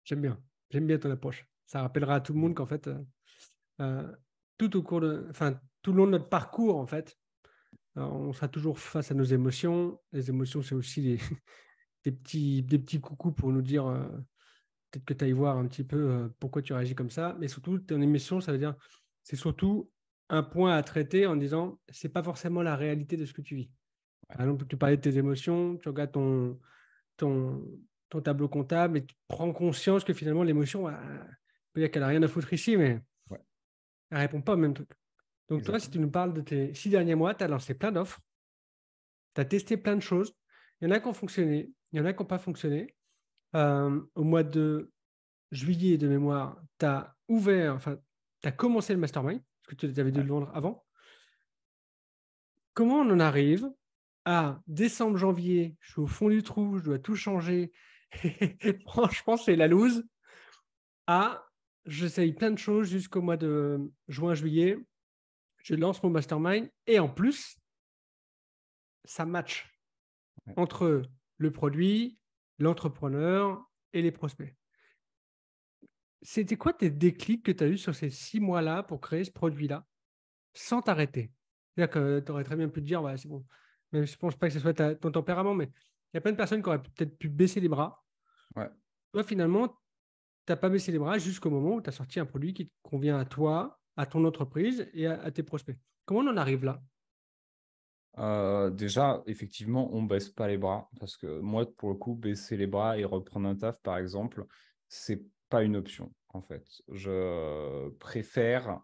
J'aime bien. J'aime bien ton approche. Ça rappellera à tout le monde qu'en fait, euh, tout au cours enfin, tout le long de notre parcours, en fait, on sera toujours face à nos émotions. Les émotions, c'est aussi des petits coucous pour nous dire peut-être que tu ailles voir un petit peu pourquoi tu réagis comme ça. Mais surtout, ton émotion, ça veut dire c'est surtout un point à traiter en disant c'est pas forcément la réalité de ce que tu vis. Par exemple, tu parlais de tes émotions, tu regardes ton, ton tableau comptable et tu prends conscience que finalement, l'émotion, peut dire qu'elle n'a rien à foutre ici, mais Ouais, elle ne répond pas au même truc. Donc, toi, si exactement. tu nous parles de tes 6 derniers mois, tu as lancé plein d'offres, tu as testé plein de choses. Il y en a qui ont fonctionné, il y en a qui n'ont pas fonctionné. Au mois de juillet de mémoire, tu as ouvert, enfin, tu as commencé le mastermind, parce que tu avais dû Ouais. le vendre avant. Comment on en arrive à décembre, janvier, je suis au fond du trou, je dois tout changer. Franchement, c'est la loose. À j'essaye plein de choses jusqu'au mois de juin, juillet. Je lance mon mastermind et en plus, ça match Ouais. entre le produit, l'entrepreneur et les prospects. C'était quoi tes déclics que tu as eu sur ces 6 mois-là pour créer ce produit-là sans t'arrêter? C'est-à-dire que tu aurais très bien pu te dire, ouais, c'est bon. Mais je ne pense pas que ce soit ton tempérament, mais il y a plein de personnes qui auraient peut-être pu baisser les bras. Ouais. Toi, finalement, tu n'as pas baissé les bras jusqu'au moment où tu as sorti un produit qui te convient à toi, à ton entreprise et à tes prospects. Comment on en arrive là? Déjà, effectivement, on baisse pas les bras parce que moi, pour le coup, baisser les bras et reprendre un taf, par exemple, c'est pas une option en fait. Je préfère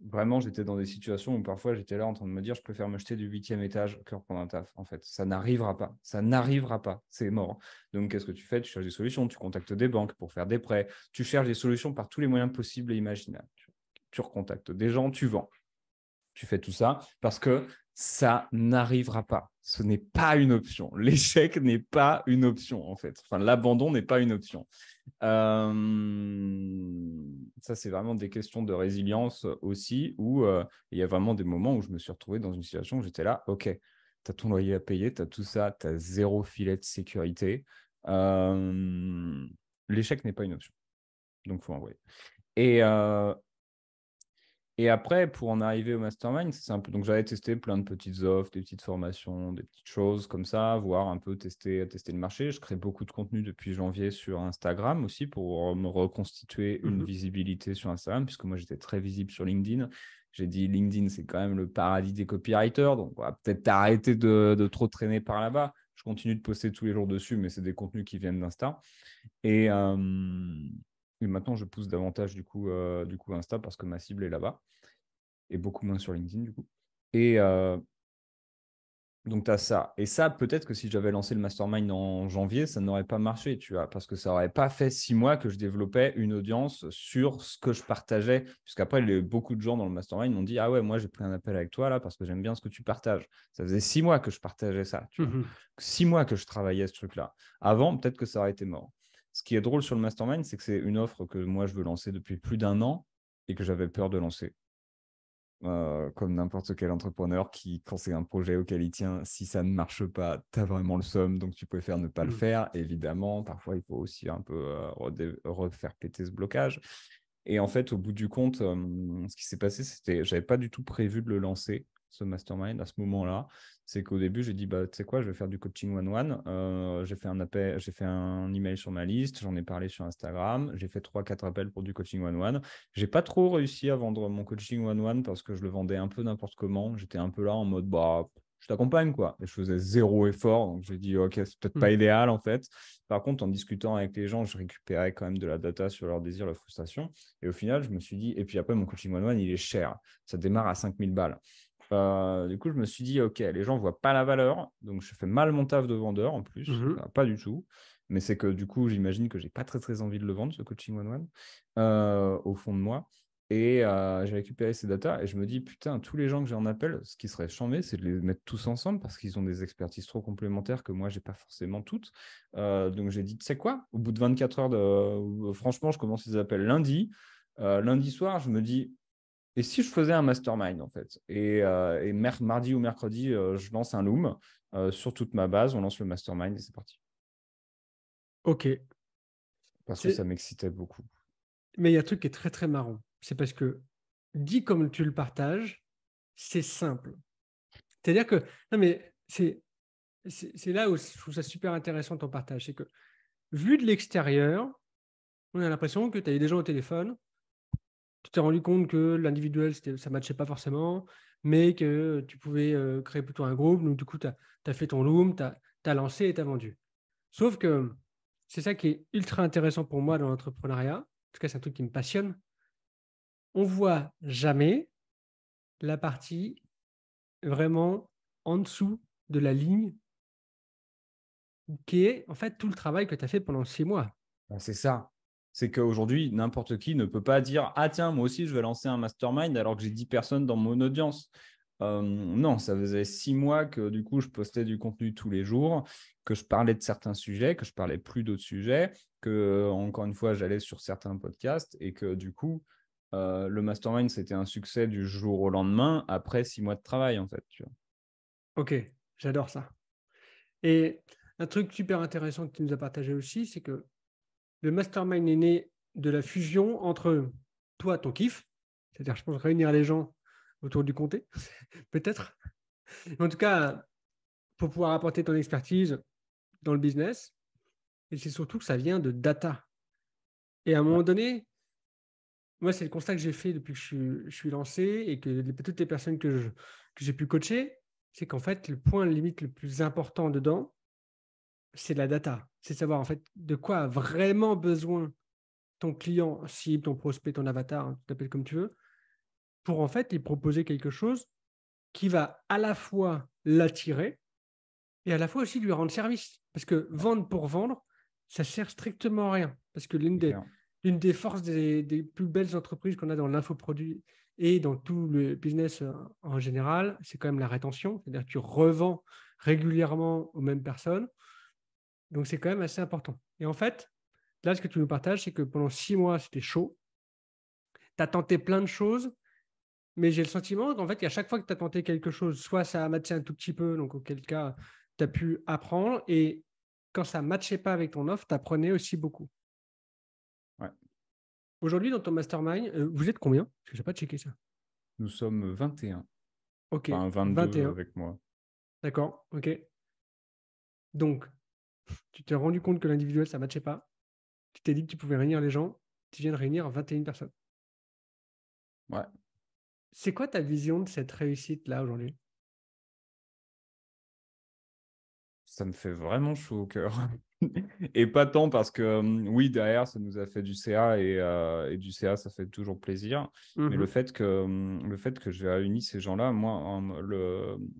vraiment, j'étais dans des situations où parfois j'étais là en train de me dire, je préfère me jeter du 8e étage que reprendre un taf. En fait, ça n'arrivera pas. Ça n'arrivera pas. C'est mort. Donc, qu'est-ce que tu fais? Tu cherches des solutions. Tu contactes des banques pour faire des prêts. Tu cherches des solutions par tous les moyens possibles et imaginables. Tu recontactes des gens, tu vends. Tu fais tout ça parce que ça n'arrivera pas. Ce n'est pas une option. L'échec n'est pas une option, en fait. Enfin, l'abandon n'est pas une option. Ça, c'est vraiment des questions de résilience aussi, où il y a vraiment des moments où je me suis retrouvé dans une situation où j'étais là, OK, tu as ton loyer à payer, tu as tout ça, tu as zéro filet de sécurité. L'échec n'est pas une option. Donc, il faut envoyer. Et après, pour en arriver au mastermind, c'est un peu. Donc, j'avais testé plein de petites offres, des petites formations, des petites choses comme ça, voir un peu tester le marché. Je crée beaucoup de contenu depuis janvier sur Instagram aussi pour me reconstituer une visibilité sur Instagram, puisque moi, j'étais très visible sur LinkedIn. J'ai dit LinkedIn, c'est quand même le paradis des copywriters. Donc, on va peut-être arrêter de trop traîner par là-bas. Je continue de poster tous les jours dessus, mais c'est des contenus qui viennent d'Insta. Et maintenant, je pousse davantage du coup Insta parce que ma cible est là-bas et beaucoup moins sur LinkedIn du coup. Et donc, tu as ça. Et ça, peut-être que si j'avais lancé le mastermind en janvier, ça n'aurait pas marché, tu vois, parce que ça n'aurait pas fait 6 mois que je développais une audience sur ce que je partageais. Puisqu'après, beaucoup de gens dans le mastermind m'ont dit « Ah ouais, moi, j'ai pris un appel avec toi là parce que j'aime bien ce que tu partages. » Ça faisait 6 mois que je partageais ça, tu vois. 6 mois que je travaillais ce truc-là. Avant, peut-être que ça aurait été mort. Ce qui est drôle sur le mastermind, c'est que c'est une offre que moi, je veux lancer depuis plus d'1 an et que j'avais peur de lancer. Comme n'importe quel entrepreneur qui, quand c'est un projet auquel il tient, si ça ne marche pas, tu as vraiment le seum, donc tu préfères ne pas le faire. Évidemment, parfois, il faut aussi un peu refaire péter ce blocage. Et en fait, au bout du compte, ce qui s'est passé, c'était, j'avais pas du tout prévu de le lancer, ce mastermind, à ce moment-là. C'est qu'au début, j'ai dit, bah, tu sais quoi, je vais faire du coaching one-one. J'ai fait un appel, j'ai fait un email sur ma liste, j'en ai parlé sur Instagram, j'ai fait 3-4 appels pour du coaching one-one. J'ai pas trop réussi à vendre mon coaching one-one parce que je le vendais un peu n'importe comment. J'étais un peu là en mode, bah, je t'accompagne, quoi. Et je faisais zéro effort. Donc, j'ai dit, OK, c'est peut-être pas idéal, en fait. Par contre, en discutant avec les gens, je récupérais quand même de la data sur leurs désirs, leurs frustrations. Et au final, je me suis dit, et puis après, mon coaching one-one, il est cher. Ça démarre à 5000 balles. Du coup, je me suis dit, OK, les gens ne voient pas la valeur. Donc, je fais mal mon taf de vendeur en plus. Pas du tout. Mais c'est que du coup, j'imagine que je n'ai pas très, très envie de le vendre, ce coaching one-one, au fond de moi. Et j'ai récupéré ces datas et je me dis, putain, tous les gens que j'ai en appel, ce qui serait chambé, c'est de les mettre tous ensemble parce qu'ils ont des expertises trop complémentaires que moi, je n'ai pas forcément toutes. Donc, j'ai dit, tu sais quoi, au bout de 24 heures, franchement, je commence les appels lundi. Lundi soir, je me dis, et si je faisais un mastermind, en fait? Et mardi ou mercredi, je lance un Loom sur toute ma base, on lance le mastermind et c'est parti. Ok. Parce que ça m'excitait beaucoup. Mais il y a un truc qui est très très marrant. C'est parce que, dit comme tu le partages, c'est simple. C'est-à-dire que, non mais c'est là où je trouve ça super intéressant ton partage. C'est que, vu de l'extérieur, on a l'impression que tu as eu des gens au téléphone, tu t'es rendu compte que l'individuel, ça ne matchait pas forcément, mais que tu pouvais créer plutôt un groupe. Donc, du coup, tu as fait ton Loom, tu as lancé et tu as vendu. Sauf que c'est ça qui est ultra intéressant pour moi dans l'entrepreneuriat. En tout cas, c'est un truc qui me passionne. On voit jamais la partie vraiment en dessous de la ligne qui est en fait tout le travail que tu as fait pendant 6 mois. C'est ça. C'est qu'aujourd'hui, n'importe qui ne peut pas dire « Ah tiens, moi aussi, je vais lancer un mastermind alors que j'ai 10 personnes dans mon audience. » Non, ça faisait 6 mois que du coup, je postais du contenu tous les jours, que je parlais de certains sujets, que je parlais plus d'autres sujets, que, encore une fois, j'allais sur certains podcasts et que du coup, le mastermind, c'était un succès du jour au lendemain après 6 mois de travail, en fait. Tu vois. Ok, j'adore ça. Et un truc super intéressant que tu nous as partagé aussi, c'est que le mastermind est né de la fusion entre toi, ton kiff, c'est-à-dire, je pense, réunir les gens autour du comté, peut-être. En tout cas, pour pouvoir apporter ton expertise dans le business. Et c'est surtout que ça vient de data. Et à un moment donné, moi, c'est le constat que j'ai fait depuis que je suis lancé et que toutes les personnes que j'ai pu coacher, c'est qu'en fait, le point limite le plus important dedans, c'est la data. C'est savoir en fait de quoi a vraiment besoin ton client cible, ton prospect, ton avatar, hein, tu t'appelles comme tu veux, pour en fait lui proposer quelque chose qui va à la fois l'attirer et à la fois aussi lui rendre service. Parce que vendre pour vendre, ça sert strictement à rien. Parce que l'une des forces des plus belles entreprises qu'on a dans l'infoproduit et dans tout le business en général, c'est quand même la rétention. C'est-à-dire que tu revends régulièrement aux mêmes personnes. Donc, c'est quand même assez important. Et en fait, là, ce que tu nous partages, c'est que pendant 6 mois, c'était chaud. Tu as tenté plein de choses, mais j'ai le sentiment qu'en fait, qu'à chaque fois que tu as tenté quelque chose, soit ça a matché un tout petit peu, donc auquel cas, tu as pu apprendre, et quand ça ne matchait pas avec ton offre, tu apprenais aussi beaucoup. Ouais. Aujourd'hui, dans ton mastermind, vous êtes combien? Parce que je n'ai pas checké ça. Nous sommes 21. Ok, Enfin, 22 21. avec moi. D'accord, ok. Donc, tu t'es rendu compte que l'individuel, ça ne matchait pas. Tu t'es dit que tu pouvais réunir les gens. Tu viens de réunir 21 personnes. Ouais. C'est quoi ta vision de cette réussite-là aujourd'hui? Ça me fait vraiment chaud au cœur. Et pas tant parce que, oui, derrière, ça nous a fait du CA et du CA, ça fait toujours plaisir. Mais Mhm. le fait que j'ai réuni ces gens-là, moi,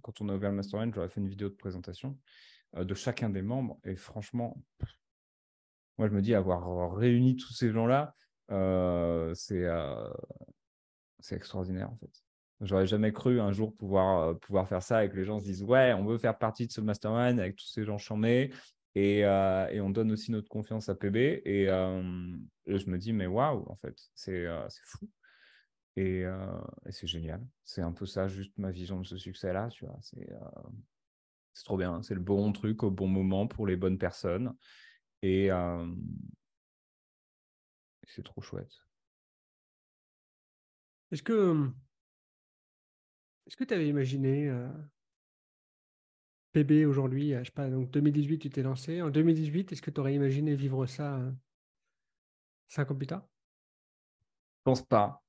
quand on a ouvert le mastermind, j'aurais fait une vidéo de présentation de chacun des membres. Et franchement, moi, je me dis, avoir réuni tous ces gens-là, euh, c'est euh, c'est extraordinaire, en fait. J'aurais jamais cru un jour pouvoir faire ça et que les gens se disent, ouais, on veut faire partie de ce mastermind avec tous ces gens chambés et on donne aussi notre confiance à PB. Et je me dis, mais waouh, en fait, c'est fou. Et c'est génial. C'est un peu ça, juste ma vision de ce succès-là, tu vois. C'est trop bien. C'est le bon truc au bon moment pour les bonnes personnes. Et c'est trop chouette. Est-ce que tu avais imaginé PB aujourd'hui, je sais pas, donc 2018, tu t'es lancé. En 2018, est-ce que tu aurais imaginé vivre ça 5 ans plus tard? Je pense pas.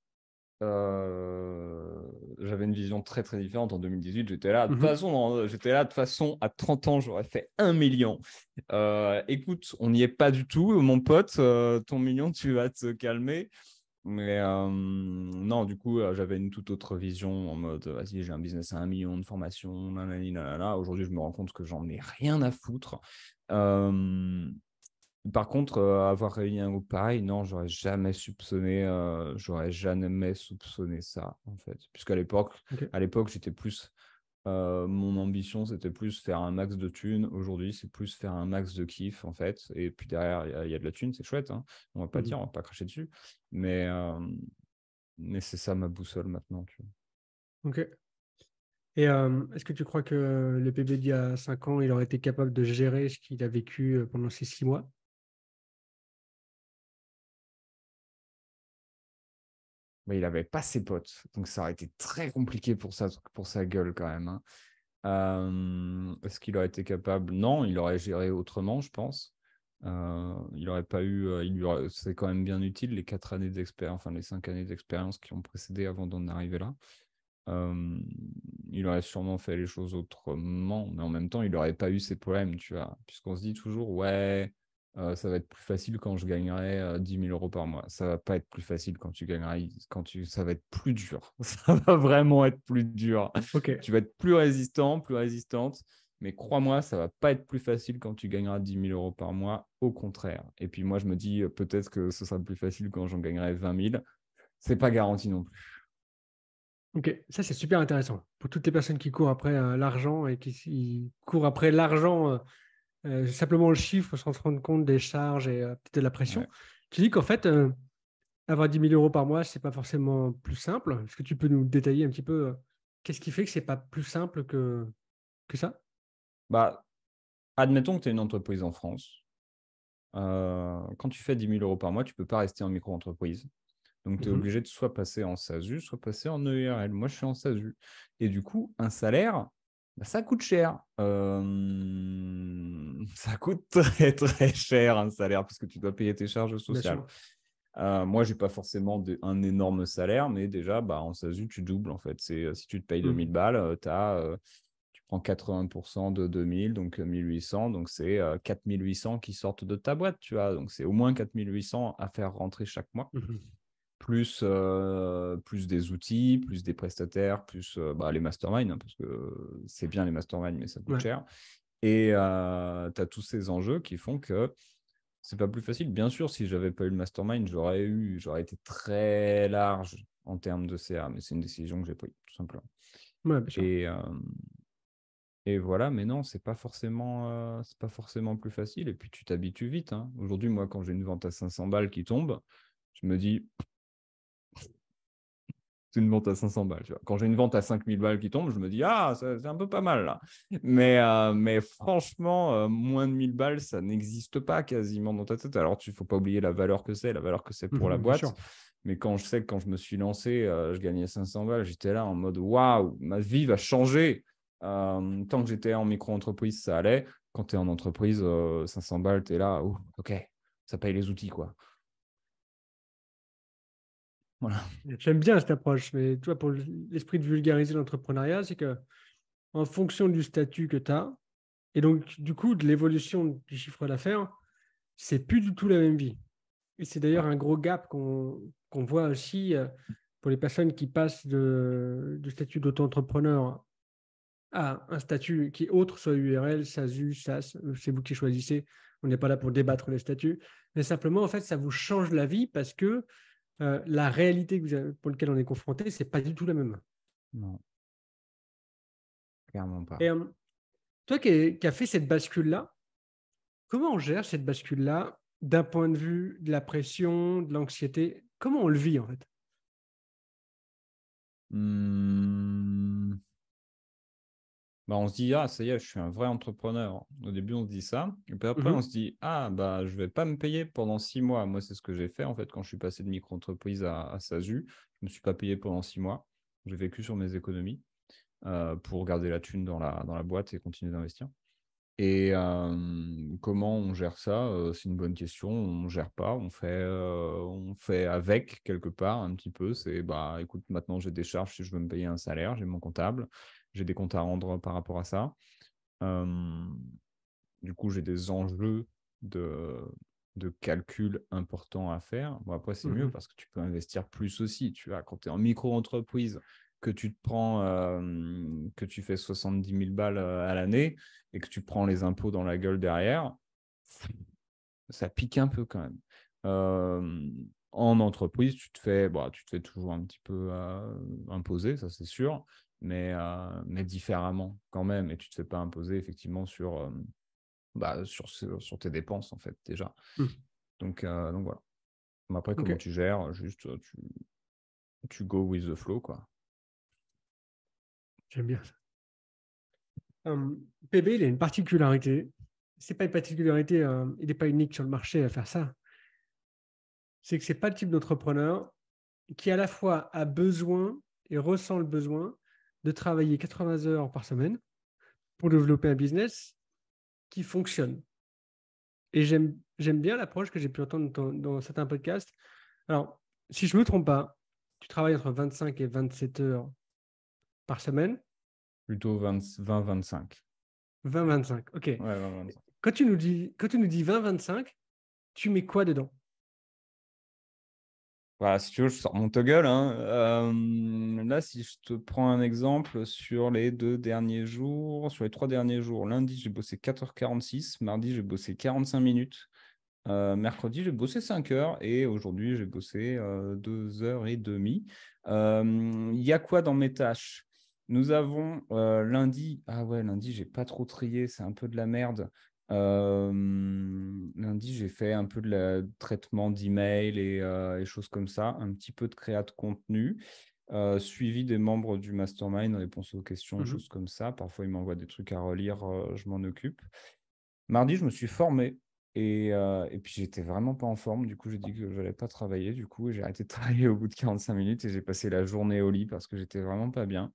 J'avais une vision très très différente en 2018. J'étais là. De toute Mhm. façon, j'étais là. De toute façon, à 30 ans, j'aurais fait 1 million. Écoute, on n'y est pas du tout, mon pote. Ton million, tu vas te calmer. Mais non, du coup, j'avais une toute autre vision en mode, vas-y, j'ai un business à 1 million de formation, nanani, nanana. Aujourd'hui, je me rends compte que j'en ai rien à foutre. Euh, Par contre, avoir réuni un groupe pareil, non, j'aurais jamais soupçonné ça, en fait. Puisqu'à l'époque, Ok. j'étais plus, mon ambition, c'était plus faire un max de thunes. Aujourd'hui, c'est plus faire un max de kiff, en fait. Et puis derrière, il y a de la thune, c'est chouette, hein. On va pas Mhm. dire, on va pas cracher dessus. Mais, euh, mais c'est ça ma boussole maintenant, tu vois. Ok. Et est-ce que tu crois que le PB d'il y a 5 ans, il aurait été capable de gérer ce qu'il a vécu pendant ces 6 mois? Mais il avait pas ses potes, donc ça aurait été très compliqué pour sa gueule quand même, hein. Est-ce qu'il aurait été capable? Non, il aurait géré autrement, je pense. Il aurait pas eu. C'est quand même bien utile les 4 années d'expérience, enfin les 5 années d'expérience qui ont précédé avant d'en arriver là. Euh, il aurait sûrement fait les choses autrement, mais en même temps, il n'aurait pas eu ces problèmes, tu vois. Puisqu'on se dit toujours, ouais, ça va être plus facile quand je gagnerai 10 000 euros par mois. Ça va pas être plus facile quand tu gagneras, ça va être plus dur. Ça va vraiment être plus dur. Ok. Tu vas être plus résistant, plus résistante, mais crois-moi, ça va pas être plus facile quand tu gagneras 10 000 euros par mois. Au contraire. Et puis moi, je me dis, peut-être que ce sera plus facile quand j'en gagnerai 20 000. C'est pas garanti non plus. Ok, ça c'est super intéressant. Pour toutes les personnes qui courent après l'argent et qui courent après l'argent, simplement le chiffre sans se rendre compte des charges et peut-être de la pression, Ouais. tu dis qu'en fait, avoir 10 000 euros par mois, c'est pas forcément plus simple. Est-ce que tu peux nous détailler un petit peu qu'est-ce qui fait que c'est pas plus simple que ça? Bah, admettons que tu es une entreprise en France. Quand tu fais 10 000 euros par mois, tu ne peux pas rester en micro-entreprise. Donc, tu es Mhm. obligé de soit passer en SASU, soit passer en EURL. Moi, je suis en SASU. Et du coup, un salaire, bah, ça coûte cher. Ça coûte très, très cher un salaire parce que tu dois payer tes charges Bien sociales. sûr. Moi, j'ai pas forcément un énorme salaire, mais déjà, bah, en SASU, tu doubles en fait. Si tu te payes 2000 Mhm. balles, tu prends 80% de 2000, donc 1800, donc c'est 4800 qui sortent de ta boîte, tu vois. Donc c'est au moins 4800 à faire rentrer chaque mois, Mhm. plus des outils, plus des prestataires, plus les masterminds, hein, parce que c'est bien les masterminds, mais ça coûte Ouais. cher. Et tu as tous ces enjeux qui font que c'est pas plus facile. Bien sûr, si j'avais pas eu le mastermind, j'aurais été très large en termes de CA, mais c'est une décision que j'ai prise, tout simplement. Ouais, bien sûr. Et voilà, mais non, c'est pas forcément plus facile. Et puis, tu t'habitues vite, hein. Aujourd'hui, moi, quand j'ai une vente à 500 balles qui tombe, je me dis, c'est une vente à 500 balles. Tu vois. Quand j'ai une vente à 5000 balles qui tombe, je me dis, ah, c'est un peu pas mal là. Mais franchement, moins de 1000 balles, ça n'existe pas quasiment dans ta tête. Alors, il ne faut pas oublier la valeur que c'est pour la Bien boîte. sûr. Mais quand je sais que quand je me suis lancé, je gagnais 500 balles, j'étais là en mode, waouh, ma vie va changer. Tant que j'étais en micro-entreprise, ça allait. Quand tu es en entreprise, 500 balles, tu es là, oh, ok, ça paye les outils, quoi. Voilà. J'aime bien cette approche, mais tu vois, pour l'esprit de vulgariser l'entrepreneuriat, c'est que en fonction du statut que tu as, et donc du coup de l'évolution du chiffre d'affaires, c'est plus du tout la même vie. Et c'est d'ailleurs Ouais. un gros gap qu'on voit aussi pour les personnes qui passent du statut d'auto-entrepreneur à un statut qui est autre, soit URL, SASU, SAS, c'est vous qui choisissez. On n'est pas là pour débattre les statuts, mais simplement, en fait, ça vous change la vie parce que la réalité pour laquelle on est confronté, c'est pas du tout la même. Non, clairement pas. Et toi qui as fait cette bascule-là, comment on gère cette bascule-là d'un point de vue de la pression, de l'anxiété? Comment on le vit en fait? Hmm. Bah, on se dit, ah, ça y est, je suis un vrai entrepreneur. Au début, on se dit ça. Et puis après, on Mhm. se dit, ah, bah, je vais pas me payer pendant 6 mois. Moi, c'est ce que j'ai fait, en fait, quand je suis passé de micro-entreprise à SASU. Je me suis pas payé pendant 6 mois. J'ai vécu sur mes économies pour garder la thune dans la boîte et continuer d'investir. Et comment on gère ça? C'est une bonne question. On gère pas. On fait avec quelque part un petit peu. C'est bah écoute, maintenant j'ai des charges si je veux me payer un salaire, j'ai mon comptable, j'ai des comptes à rendre par rapport à ça. Euh, du coup, j'ai des enjeux de, de calcul importants à faire. Bon, après, c'est mieux Mhm. parce que tu peux investir plus aussi. Tu vois, quand tu es en micro-entreprise, que tu te prends, que tu fais 70 000 balles à l'année et que tu prends les impôts dans la gueule derrière, ça pique un peu quand même. Euh, En entreprise, tu te fais toujours un petit peu imposer, ça c'est sûr, mais différemment quand même. Et tu ne te fais pas imposer effectivement sur tes dépenses, en fait, déjà. Mhm. Donc voilà. Mais après, Ok, comment tu gères? Juste, tu go with the flow, quoi. j'aime bien ça. PB, il a une particularité. C'est pas une particularité, il n'est pas unique sur le marché à faire ça. C'est que c'est pas le type d'entrepreneur qui à la fois a besoin et ressent le besoin de travailler 80 heures par semaine pour développer un business qui fonctionne. Et j'aime bien l'approche que j'ai pu entendre dans certains podcasts. Alors, si je ne me trompe pas, tu travailles entre 25 et 27 heures par semaine. Plutôt 20-25. 20-25, ok. Ouais, 20-25. Quand tu nous dis 20-25, tu mets quoi dedans? Voilà, si tu veux, je sors mon toggle, hein. Là, si je te prends un exemple sur les 2 derniers jours, sur les 3 derniers jours, lundi, j'ai bossé 4h46, mardi, j'ai bossé 45 minutes, mercredi, j'ai bossé 5 heures et aujourd'hui, j'ai bossé 2h30. Il y a quoi dans mes tâches? Nous avons lundi, ah ouais, lundi, j'ai pas trop trié, c'est un peu de la merde. Lundi, j'ai fait un peu de traitement d'email et choses comme ça, un petit peu de créa de contenu, suivi des membres du mastermind, réponse aux questions, Mhm. choses comme ça. Parfois, ils m'envoient des trucs à relire, je m'en occupe. Mardi, je me suis formé et puis j'étais vraiment pas en forme. Du coup, j'ai dit que je n'allais pas travailler. Du coup, j'ai arrêté de travailler au bout de 45 minutes et j'ai passé la journée au lit parce que j'étais vraiment pas bien.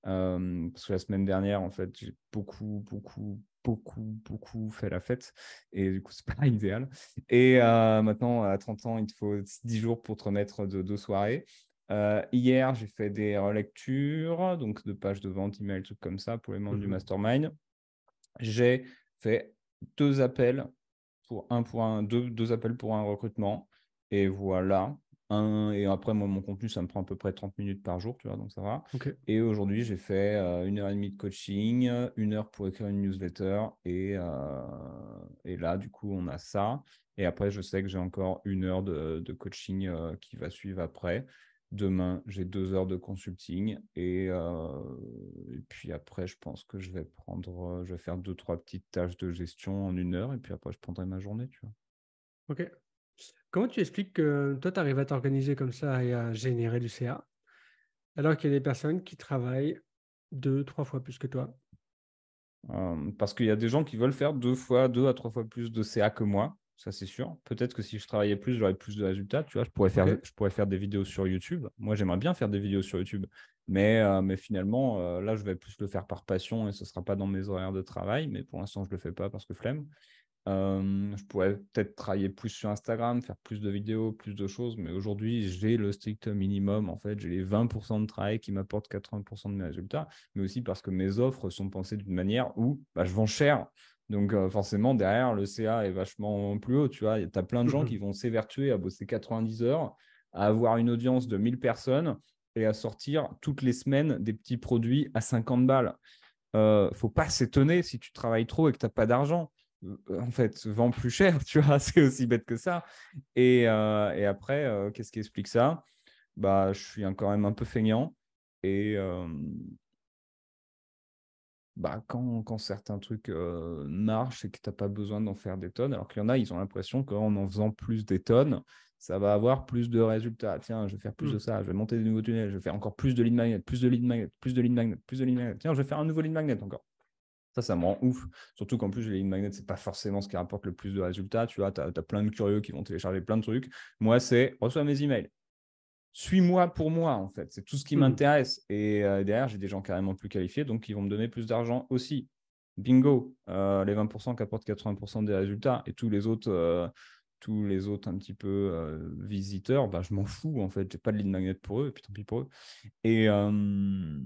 Parce que la semaine dernière, en fait, j'ai beaucoup fait la fête. Et du coup, c'est pas idéal. Et maintenant, à 30 ans, il te faut 10 jours pour te remettre de 2 soirées. Hier, j'ai fait des relectures, donc de pages de vente, email, trucs comme ça pour les membres du Mhm. mastermind. J'ai fait 2 appels deux appels pour un recrutement. Et voilà. Et après, moi, mon contenu, ça me prend à peu près 30 minutes par jour, tu vois, donc ça va. Ok, Et aujourd'hui, j'ai fait 1h30 de coaching, 1 heure pour écrire une newsletter. Et là, du coup, on a ça. Et après, je sais que j'ai encore 1 heure de coaching qui va suivre après. Demain, j'ai 2 heures de consulting et puis après, je pense que je vais faire 2, 3 petites tâches de gestion en 1 heure et puis après, je prendrai ma journée, tu vois. Ok. Comment tu expliques que toi, tu arrives à t'organiser comme ça et à générer du CA, alors qu'il y a des personnes qui travaillent 2, 3 fois plus que toi? Parce qu'il y a des gens qui veulent faire 2 à 3 fois plus de CA que moi, ça c'est sûr. Peut-être que si je travaillais plus, j'aurais plus de résultats. Tu vois, Ok. je pourrais faire des vidéos sur YouTube. Moi, j'aimerais bien faire des vidéos sur YouTube, mais finalement, là, je vais plus le faire par passion et ce ne sera pas dans mes horaires de travail. Mais pour l'instant, je ne le fais pas parce que flemme. Je pourrais peut-être travailler plus sur Instagram, faire plus de vidéos, plus de choses, mais aujourd'hui, j'ai le strict minimum. En fait, j'ai les 20% de travail qui m'apportent 80% de mes résultats, mais aussi parce que mes offres sont pensées d'une manière où bah, je vends cher. Donc, forcément, derrière, le CA est vachement plus haut. Tu vois, tu as plein de gens qui Mhm. vont s'évertuer à bosser 90 heures, à avoir une audience de 1000 personnes et à sortir toutes les semaines des petits produits à 50 balles. Faut pas s'étonner si tu travailles trop et que tu n'as pas d'argent. En fait, vends plus cher, tu vois, c'est aussi bête que ça. Et après, qu'est-ce qui explique ça? Bah, je suis quand même un peu feignant. Et bah, quand certains trucs marchent et que tu n'as pas besoin d'en faire des tonnes, alors qu'il y en a, ils ont l'impression qu'en en faisant plus des tonnes, ça va avoir plus de résultats. Tiens, je vais faire plus de Mhm. ça, je vais monter des nouveaux tunnels, je vais faire encore plus de lead magnet, plus de lead magnet, plus de lead magnet, plus de lead magnet. Tiens, je vais faire un nouveau lead magnet encore. Ça me rend ouf. Surtout qu'en plus, les lead magnets, ce n'est pas forcément ce qui rapporte le plus de résultats. Tu vois, tu as plein de curieux qui vont télécharger plein de trucs. Moi, c'est reçois mes emails. Suis-moi pour moi, en fait. C'est tout ce qui Mhm. m'intéresse. Et derrière, j'ai des gens carrément plus qualifiés, donc ils vont me donner plus d'argent aussi. Bingo. Les 20% qui apportent 80% des résultats. Et tous les autres un petit peu visiteurs, bah, je m'en fous, en fait. J'ai pas de lead magnet pour eux, et puis tant pis pour eux. Et, euh,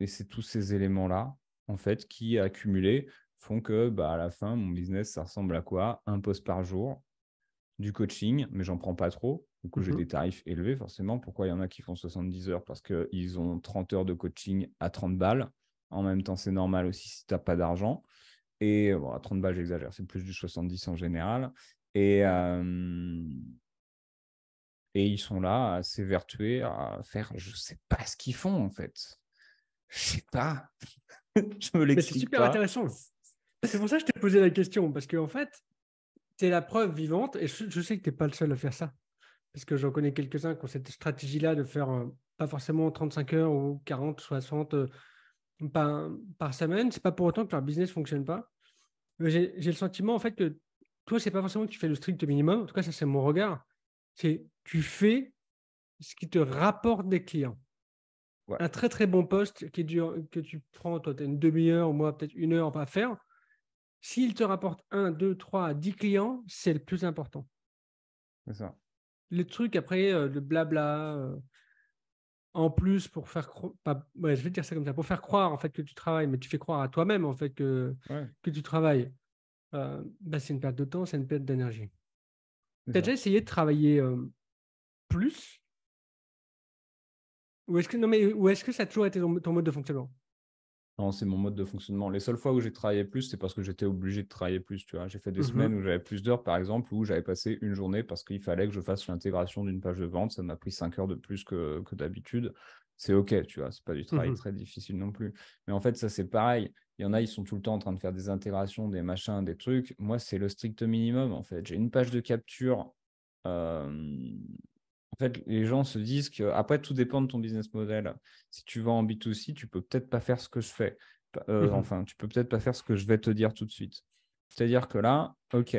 et c'est tous ces éléments-là, en fait, qui, accumulés, font que bah, à la fin, mon business, ça ressemble à quoi? Un post par jour, du coaching, mais j'en prends pas trop. Du coup, j'ai Mhm. des tarifs élevés, forcément. Pourquoi il y en a qui font 70 heures? Parce qu'ils ont 30 heures de coaching à 30 balles. En même temps, c'est normal aussi si tu n'as pas d'argent. Et bon, à 30 balles, j'exagère, c'est plus du 70 en général. Et, euh, et ils sont là à s'évertuer, à faire, je sais pas ce qu'ils font en fait. Je sais pas. Je me Mais c'est l'explique super pas. intéressant. C'est pour ça que je t'ai posé la question, parce qu'en fait, tu es la preuve vivante, et je sais que tu n'es pas le seul à faire ça, parce que j'en connais quelques-uns qui ont cette stratégie-là de faire pas forcément 35 heures ou 40, 60 par semaine. C'est pas pour autant que leur business ne fonctionne pas. Mais j'ai le sentiment, en fait, que toi, c'est pas forcément que tu fais le strict minimum, en tout cas, ça, c'est mon regard. C'est tu fais ce qui te rapporte des clients. Ouais, Un très très bon poste qui dure, que tu prends, toi, tu as une demi-heure ou moi peut-être 1 heure à faire. S'il te rapporte 1, 2, 3, 10 clients, c'est le plus important. c'est ça. Le truc après, le blabla, en plus pour faire ouais, je vais te dire ça comme ça, pour faire croire en fait que tu travailles, mais tu fais croire à toi-même en fait Ouais, que tu travailles, bah, c'est une perte de temps, c'est une perte d'énergie. c'est Tu as ça. déjà essayé de travailler plus ou est-ce que, non, mais, ou est-ce que ça a toujours été ton mode de fonctionnement? Non, c'est mon mode de fonctionnement. Les seules fois où j'ai travaillé plus, c'est parce que j'étais obligé de travailler plus. Tu vois, j'ai fait des semaines Mhm, où j'avais plus d'heures, par exemple, où j'avais passé une journée parce qu'il fallait que je fasse l'intégration d'une page de vente. Ça m'a pris 5 heures de plus que d'habitude. C'est OK, tu vois, c'est pas du travail mhm. très difficile non plus. Mais en fait, ça, c'est pareil. Il y en a, ils sont tout le temps en train de faire des intégrations, des machins, des trucs. Moi, c'est le strict minimum, en fait. J'ai une page de capture. euh, En fait, les gens se disent que, après, tout dépend de ton business model. Si tu vends en B2C, tu peux peut-être pas faire ce que je fais. Mhm. Enfin, tu peux peut-être pas faire ce que je vais te dire tout de suite. C'est-à-dire que là, OK,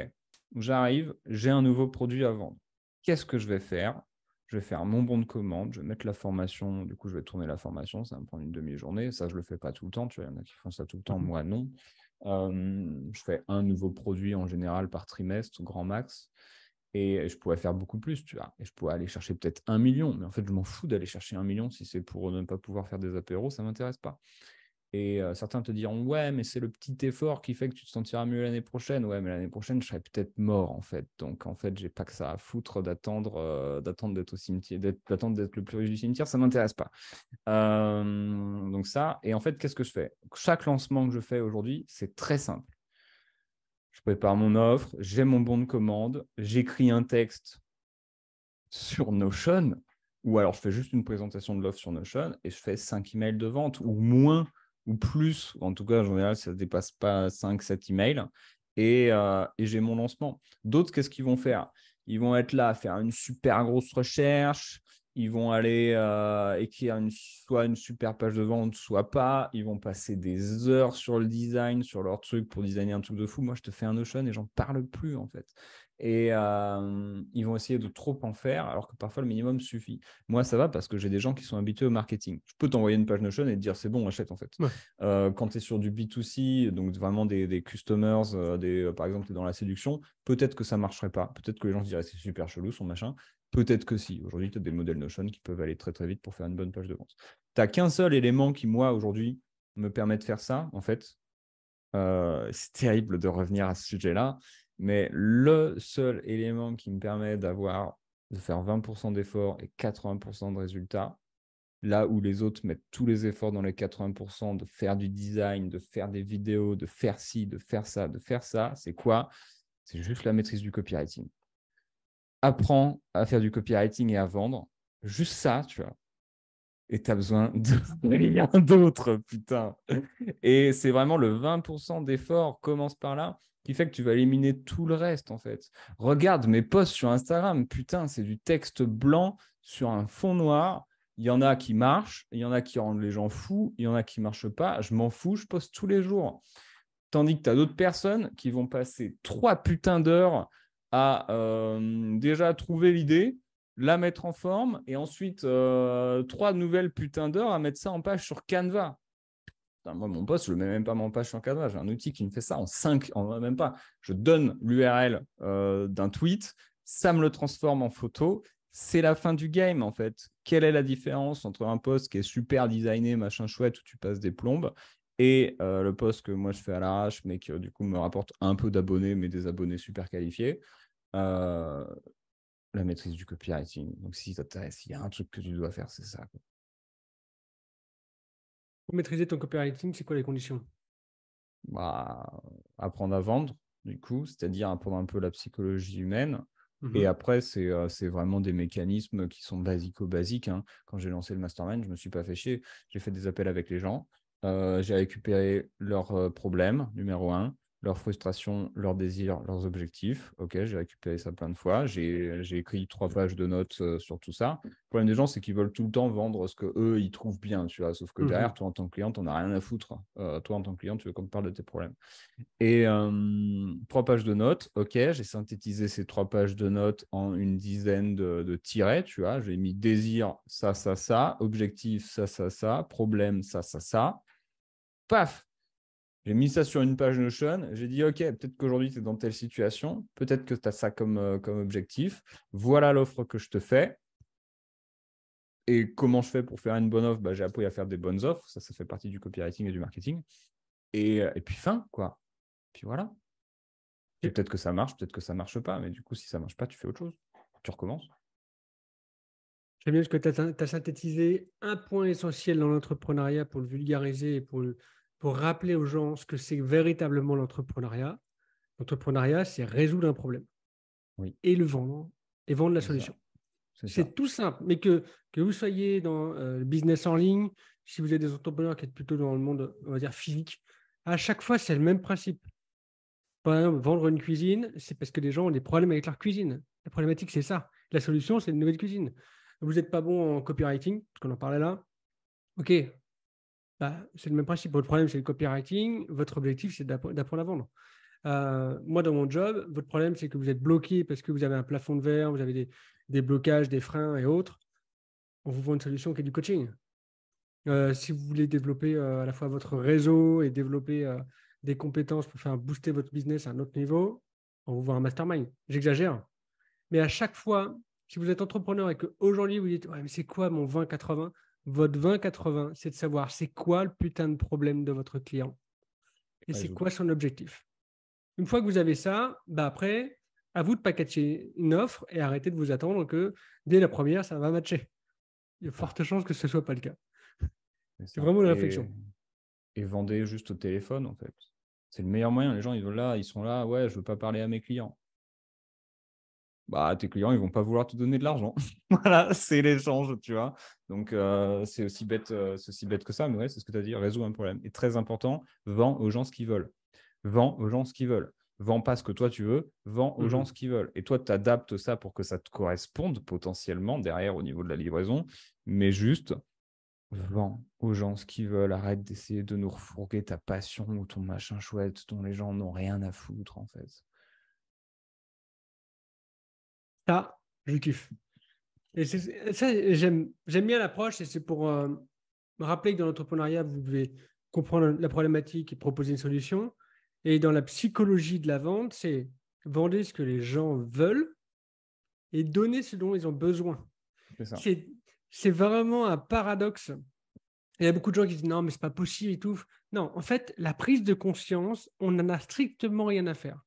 j'arrive, j'ai un nouveau produit à vendre. Qu'est-ce que je vais faire? Je vais faire mon bon de commande, je vais mettre la formation, du coup, je vais tourner la formation, ça va me prendre une demi-journée. Ça, je le fais pas tout le temps, tu vois, il y en a qui font ça tout le temps, Mhm. moi non. Je fais un nouveau produit en général par trimestre, grand max. Et je pourrais faire beaucoup plus, tu vois. Et je pourrais aller chercher peut-être 1 million. Mais en fait, je m'en fous d'aller chercher 1 million si c'est pour ne pas pouvoir faire des apéros, ça ne m'intéresse pas. Et certains te diront, ouais, mais c'est le petit effort qui fait que tu te sentiras mieux l'année prochaine. Ouais, mais l'année prochaine, je serai peut-être mort, en fait. Donc, en fait, j'ai pas que ça à foutre d'attendre d'être au cimetière, d'attendre d'être le plus riche du cimetière, ça ne m'intéresse pas. Donc ça, et en fait, qu'est-ce que je fais? Chaque lancement que je fais aujourd'hui, c'est très simple. Je prépare mon offre, j'ai mon bon de commande, j'écris un texte sur Notion. Ou alors, je fais juste une présentation de l'offre sur Notion et je fais 5 emails de vente ou moins ou plus. En tout cas, en général, ça ne dépasse pas 5-7 emails. Et j'ai mon lancement. D'autres, qu'est-ce qu'ils vont faire? Ils vont être là à faire une super grosse recherche. Ils vont aller écrire soit une super page de vente, soit pas. Ils vont passer des heures sur le design, sur leur truc pour designer un truc de fou. Moi, je te fais un Notion et j'en parle plus, en fait. Et ils vont essayer de trop en faire, alors que parfois le minimum suffit. Moi, ça va parce que j'ai des gens qui sont habitués au marketing. Je peux t'envoyer une page Notion et te dire c'est bon, achète en fait. Ouais. Quand tu es sur du B2C, donc vraiment des customers, par exemple, tu es dans la séduction, peut-être que ça ne marcherait pas. Peut-être que les gens se diraient c'est super chelou son machin. Peut-être que si. Aujourd'hui, tu as des modèles Notion qui peuvent aller très très vite pour faire une bonne page de vente. Tu n'as qu'un seul élément qui, moi, aujourd'hui, me permet de faire ça, en fait. C'est terrible de revenir à ce sujet-là, mais le seul élément qui me permet de faire 20% d'efforts et 80% de résultats, là où les autres mettent tous les efforts dans les 80%, de faire du design, de faire des vidéos, de faire ci, de faire ça, c'est quoi? C'est juste la maîtrise du copywriting. Apprends à faire du copywriting et à vendre. Juste ça, tu vois. Et tu as besoin de rien d'autre, putain. Et c'est vraiment le 20% d'effort, commence par là, qui fait que tu vas éliminer tout le reste, en fait. Regarde mes posts sur Instagram, putain, c'est du texte blanc sur un fond noir. Il y en a qui marchent, il y en a qui rendent les gens fous, il y en a qui ne marchent pas. Je m'en fous, je poste tous les jours. Tandis que tu as d'autres personnes qui vont passer 3 putains d'heures à déjà trouver l'idée, la mettre en forme, et ensuite 3 nouvelles putains d'heures à mettre ça en page sur Canva. Putain, moi, mon poste, je ne le mets même pas en page sur Canva. J'ai un outil qui me fait ça en 5, même pas. Je donne l'URL d'un tweet, ça me le transforme en photo. C'est la fin du game, en fait. Quelle est la différence entre un post qui est super designé, machin chouette, où tu passes des plombes, et le post que moi je fais à l'arrache, mais qui du coup me rapporte un peu d'abonnés, mais des abonnés super qualifiés. Euh, la maîtrise du copywriting. Donc, si ça t'intéresse, il y a un truc que tu dois faire, c'est ça, quoi. Pour maîtriser ton copywriting, c'est quoi les conditions? Bah, apprendre à vendre, du coup, c'est-à-dire apprendre un peu la psychologie humaine. Et Mhm. après, c'est vraiment des mécanismes qui sont basico-basiques, hein. Quand j'ai lancé le mastermind, je ne me suis pas fait chier. J'ai fait des appels avec les gens. J'ai récupéré leurs problèmes, numéro un, leurs frustrations, leurs désirs, leurs objectifs. Ok, j'ai récupéré ça plein de fois. J'ai écrit 3 pages de notes sur tout ça. Le problème des gens, c'est qu'ils veulent tout le temps vendre ce qu'eux, ils trouvent bien, tu vois. Sauf que derrière, Mhm. toi, en tant que client, tu n'en as rien à foutre. Toi, en tant que client, tu veux qu'on te parle de tes problèmes. Et 3 pages de notes, ok, j'ai synthétisé ces 3 pages de notes en une dizaine de tirets, tu vois. J'ai mis désir, ça, objectif, ça, problème, ça. Paf! J'ai mis ça sur une page Notion. J'ai dit, ok, peut-être qu'aujourd'hui, tu es dans telle situation. Peut-être que tu as ça comme objectif. Voilà l'offre que je te fais. Et comment je fais pour faire une bonne offre? Bah, j'ai appris à faire des bonnes offres. Ça fait partie du copywriting et du marketing. Et puis, fin, quoi. Puis voilà. Puis Ok. peut-être que ça marche, peut-être que ça marche pas. Mais du coup, si ça marche pas, tu fais autre chose. Tu recommences. J'aime bien parce que tu as synthétisé un point essentiel dans l'entrepreneuriat pour le vulgariser et pour rappeler aux gens ce que c'est véritablement l'entrepreneuriat. L'entrepreneuriat, c'est résoudre un problème Oui, et le vendre et vendre la c'est ça. solution. C'est ça. C'est tout simple, mais que vous soyez dans le business en ligne, si vous êtes des entrepreneurs qui êtes plutôt dans le monde, on va dire, physique, à chaque fois, c'est le même principe. Par exemple, vendre une cuisine, c'est parce que les gens ont des problèmes avec leur cuisine. La problématique, c'est ça. La solution, c'est une nouvelle cuisine. Vous n'êtes pas bon en copywriting, parce qu'on en parlait là. OK, bah, c'est le même principe. Votre problème, c'est le copywriting. Votre objectif, c'est d'apprendre à vendre. Moi, dans mon job, votre problème, c'est que vous êtes bloqué parce que vous avez un plafond de verre, vous avez des blocages, des freins et autres. On vous vend une solution qui est du coaching. Si vous voulez développer à la fois votre réseau et développer des compétences pour faire booster votre business à un autre niveau, on vous vend un mastermind. J'exagère. Mais à chaque fois, si vous êtes entrepreneur et qu'aujourd'hui vous dites ouais, mais c'est quoi mon 20-80? Votre 20-80, c'est de savoir c'est quoi le putain de problème de votre client et c'est Résoudre. quoi son objectif. Une fois que vous avez ça, bah après, à vous de packager une offre et arrêter de vous attendre que dès la première, ça va matcher. Il y a Ça. forte chance que ce ne soit pas le cas. C'est C'est ça. vraiment une Et, réflexion. et vendez juste au téléphone, en fait. C'est le meilleur moyen. Les gens, ils sont là, ouais, je veux pas parler à mes clients. bah, tes clients, ils vont pas vouloir te donner de l'argent. Voilà, c'est l'échange, tu vois. Donc, c'est aussi bête que ça, mais ouais, c'est ce que tu as dit, résout un problème. Et très important, vends aux gens ce qu'ils veulent. Vends aux gens ce qu'ils veulent. Vends pas ce que toi tu veux, vends aux gens Mhm. ce qu'ils veulent. Et toi, tu adaptes ça pour que ça te corresponde potentiellement derrière au niveau de la livraison, mais juste vends aux gens ce qu'ils veulent. Arrête d'essayer de nous refourguer ta passion ou ton machin chouette dont les gens n'ont rien à foutre, en fait. Ça, je kiffe. Et ça, j'aime bien l'approche et c'est pour me rappeler que dans l'entrepreneuriat, vous devez comprendre la problématique et proposer une solution. Et dans la psychologie de la vente, c'est vendre ce que les gens veulent et donner ce dont ils ont besoin. C'est ça. C'est, c'est vraiment un paradoxe. Il y a beaucoup de gens qui disent non, mais c'est pas possible et tout. Non, en fait, la prise de conscience, on n'en a strictement rien à faire.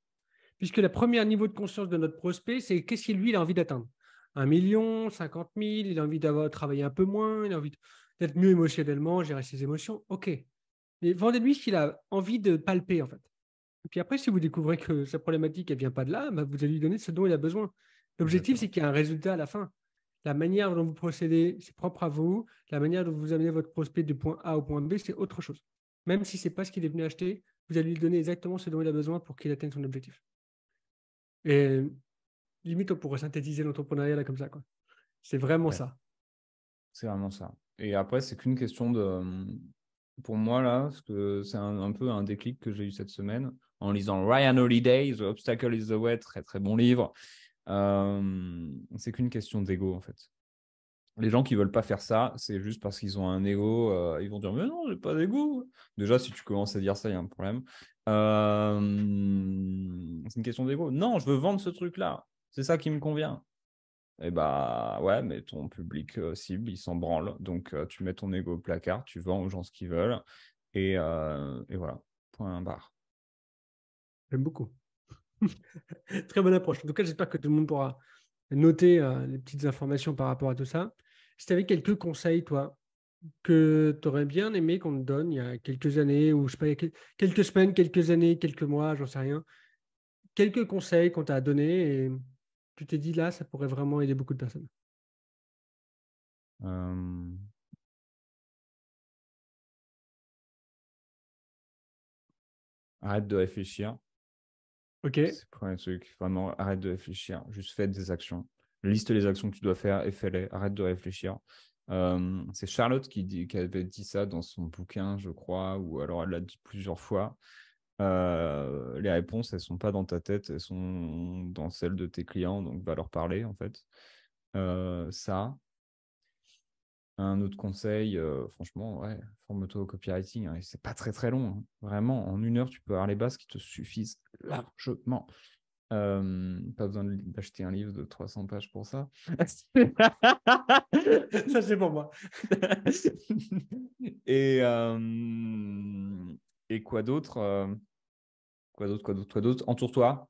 Puisque le premier niveau de conscience de notre prospect, c'est qu'est-ce qu'il lui il a envie d'atteindre. 1 million, 50 000, il a envie d'avoir travaillé un peu moins, il a envie d'être mieux émotionnellement, gérer ses émotions. OK. Mais vendez-lui ce qu'il a envie de palper, en fait. Et puis après, si vous découvrez que sa problématique, elle vient pas de là, bah, vous allez lui donner ce dont il a besoin. L'objectif, c'est Exactement. qu'il y ait un résultat à la fin. La manière dont vous procédez, c'est propre à vous. La manière dont vous amenez votre prospect du point A au point B, c'est autre chose. Même si ce n'est pas ce qu'il est venu acheter, vous allez lui donner exactement ce dont il a besoin pour qu'il atteigne son objectif. Et limite, on pourrait synthétiser l'entrepreneuriat là comme ça, quoi. C'est vraiment Ouais, ça. c'est vraiment ça. Et après, c'est qu'une question de. Pour moi, là, parce que c'est un peu un déclic que j'ai eu cette semaine en lisant Ryan Holiday, The Obstacle is the Way, très très bon livre. C'est qu'une question d'ego, en fait. Les gens qui veulent pas faire ça, c'est juste parce qu'ils ont un ego. Ils vont dire, mais non, j'ai pas d'ego. Déjà, si tu commences à dire ça, il y a un problème. C'est une question d'ego. Non, je veux vendre ce truc-là. C'est ça qui me convient. Et bah ouais, mais ton public cible, il s'en branle. Donc, tu mets ton ego au placard, tu vends aux gens ce qu'ils veulent. Et voilà, point barre. J'aime beaucoup. Très bonne approche. En tout cas, j'espère que tout le monde pourra noter les petites informations par rapport à tout ça. Si tu avais quelques conseils, toi, que tu aurais bien aimé qu'on te donne il y a quelques années, ou je sais pas, il y a quelques semaines, quelques années, quelques mois, j'en sais rien. Quelques conseils qu'on t'a donnés et tu t'es dit là, ça pourrait vraiment aider beaucoup de personnes. Euh, Arrête de réfléchir. Ok. C'est le premier truc. Vraiment, arrête de réfléchir. Juste fais des actions. Liste les actions que tu dois faire et fais-les. Arrête de réfléchir. C'est Charlotte qui avait dit ça dans son bouquin, je crois, ou alors elle l'a dit plusieurs fois. Les réponses, elles sont pas dans ta tête, elles sont dans celles de tes clients, donc va leur parler en fait. Ça, un autre conseil, franchement, ouais, forme-toi au copywriting, hein, et c'est pas très très long, hein. Vraiment, en 1 heure, tu peux avoir les bases qui te suffisent largement. Pas besoin d'acheter un livre de 300 pages pour ça. Ça, c'est pour moi. Et, et quoi d'autre? Quoi d'autre? Entoure-toi.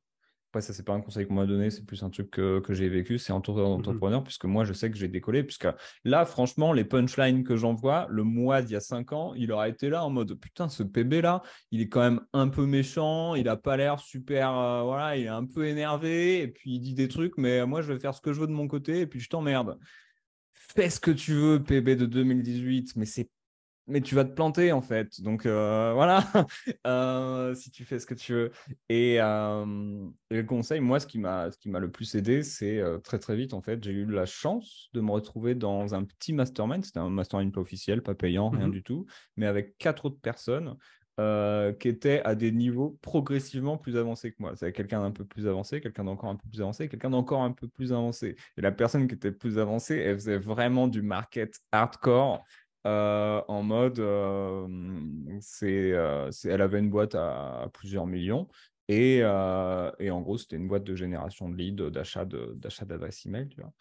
Après, ça, c'est pas un conseil qu'on m'a donné, c'est plus un truc que j'ai vécu, c'est entouré Mhm. d'entrepreneurs, puisque moi, je sais que j'ai décollé, puisque là, franchement, les punchlines que j'envoie, le mois d'il y a 5 ans, il aura été là en mode, putain, ce PB-là, il est quand même un peu méchant, il a pas l'air super, voilà, il est un peu énervé, et puis il dit des trucs, mais moi, je vais faire ce que je veux de mon côté, et puis je t'emmerde. Fais ce que tu veux, PB de 2018, mais tu vas te planter en fait. Donc voilà, si tu fais ce que tu veux. Et le conseil, moi, ce qui m'a le plus aidé, c'est très très vite en fait, j'ai eu la chance de me retrouver dans un petit mastermind. C'était un mastermind pas officiel, pas payant, rien Mhm. du tout, mais avec 4 autres personnes. Qui étaient à des niveaux progressivement plus avancés que moi. C'est quelqu'un d'un peu plus avancé, quelqu'un d'encore un peu plus avancé, quelqu'un d'encore un peu plus avancé. Et la personne qui était plus avancée, elle faisait vraiment du market hardcore, en mode, elle avait une boîte à plusieurs millions et en gros, c'était une boîte de génération de leads, d'achat d'adresse email, tu vois.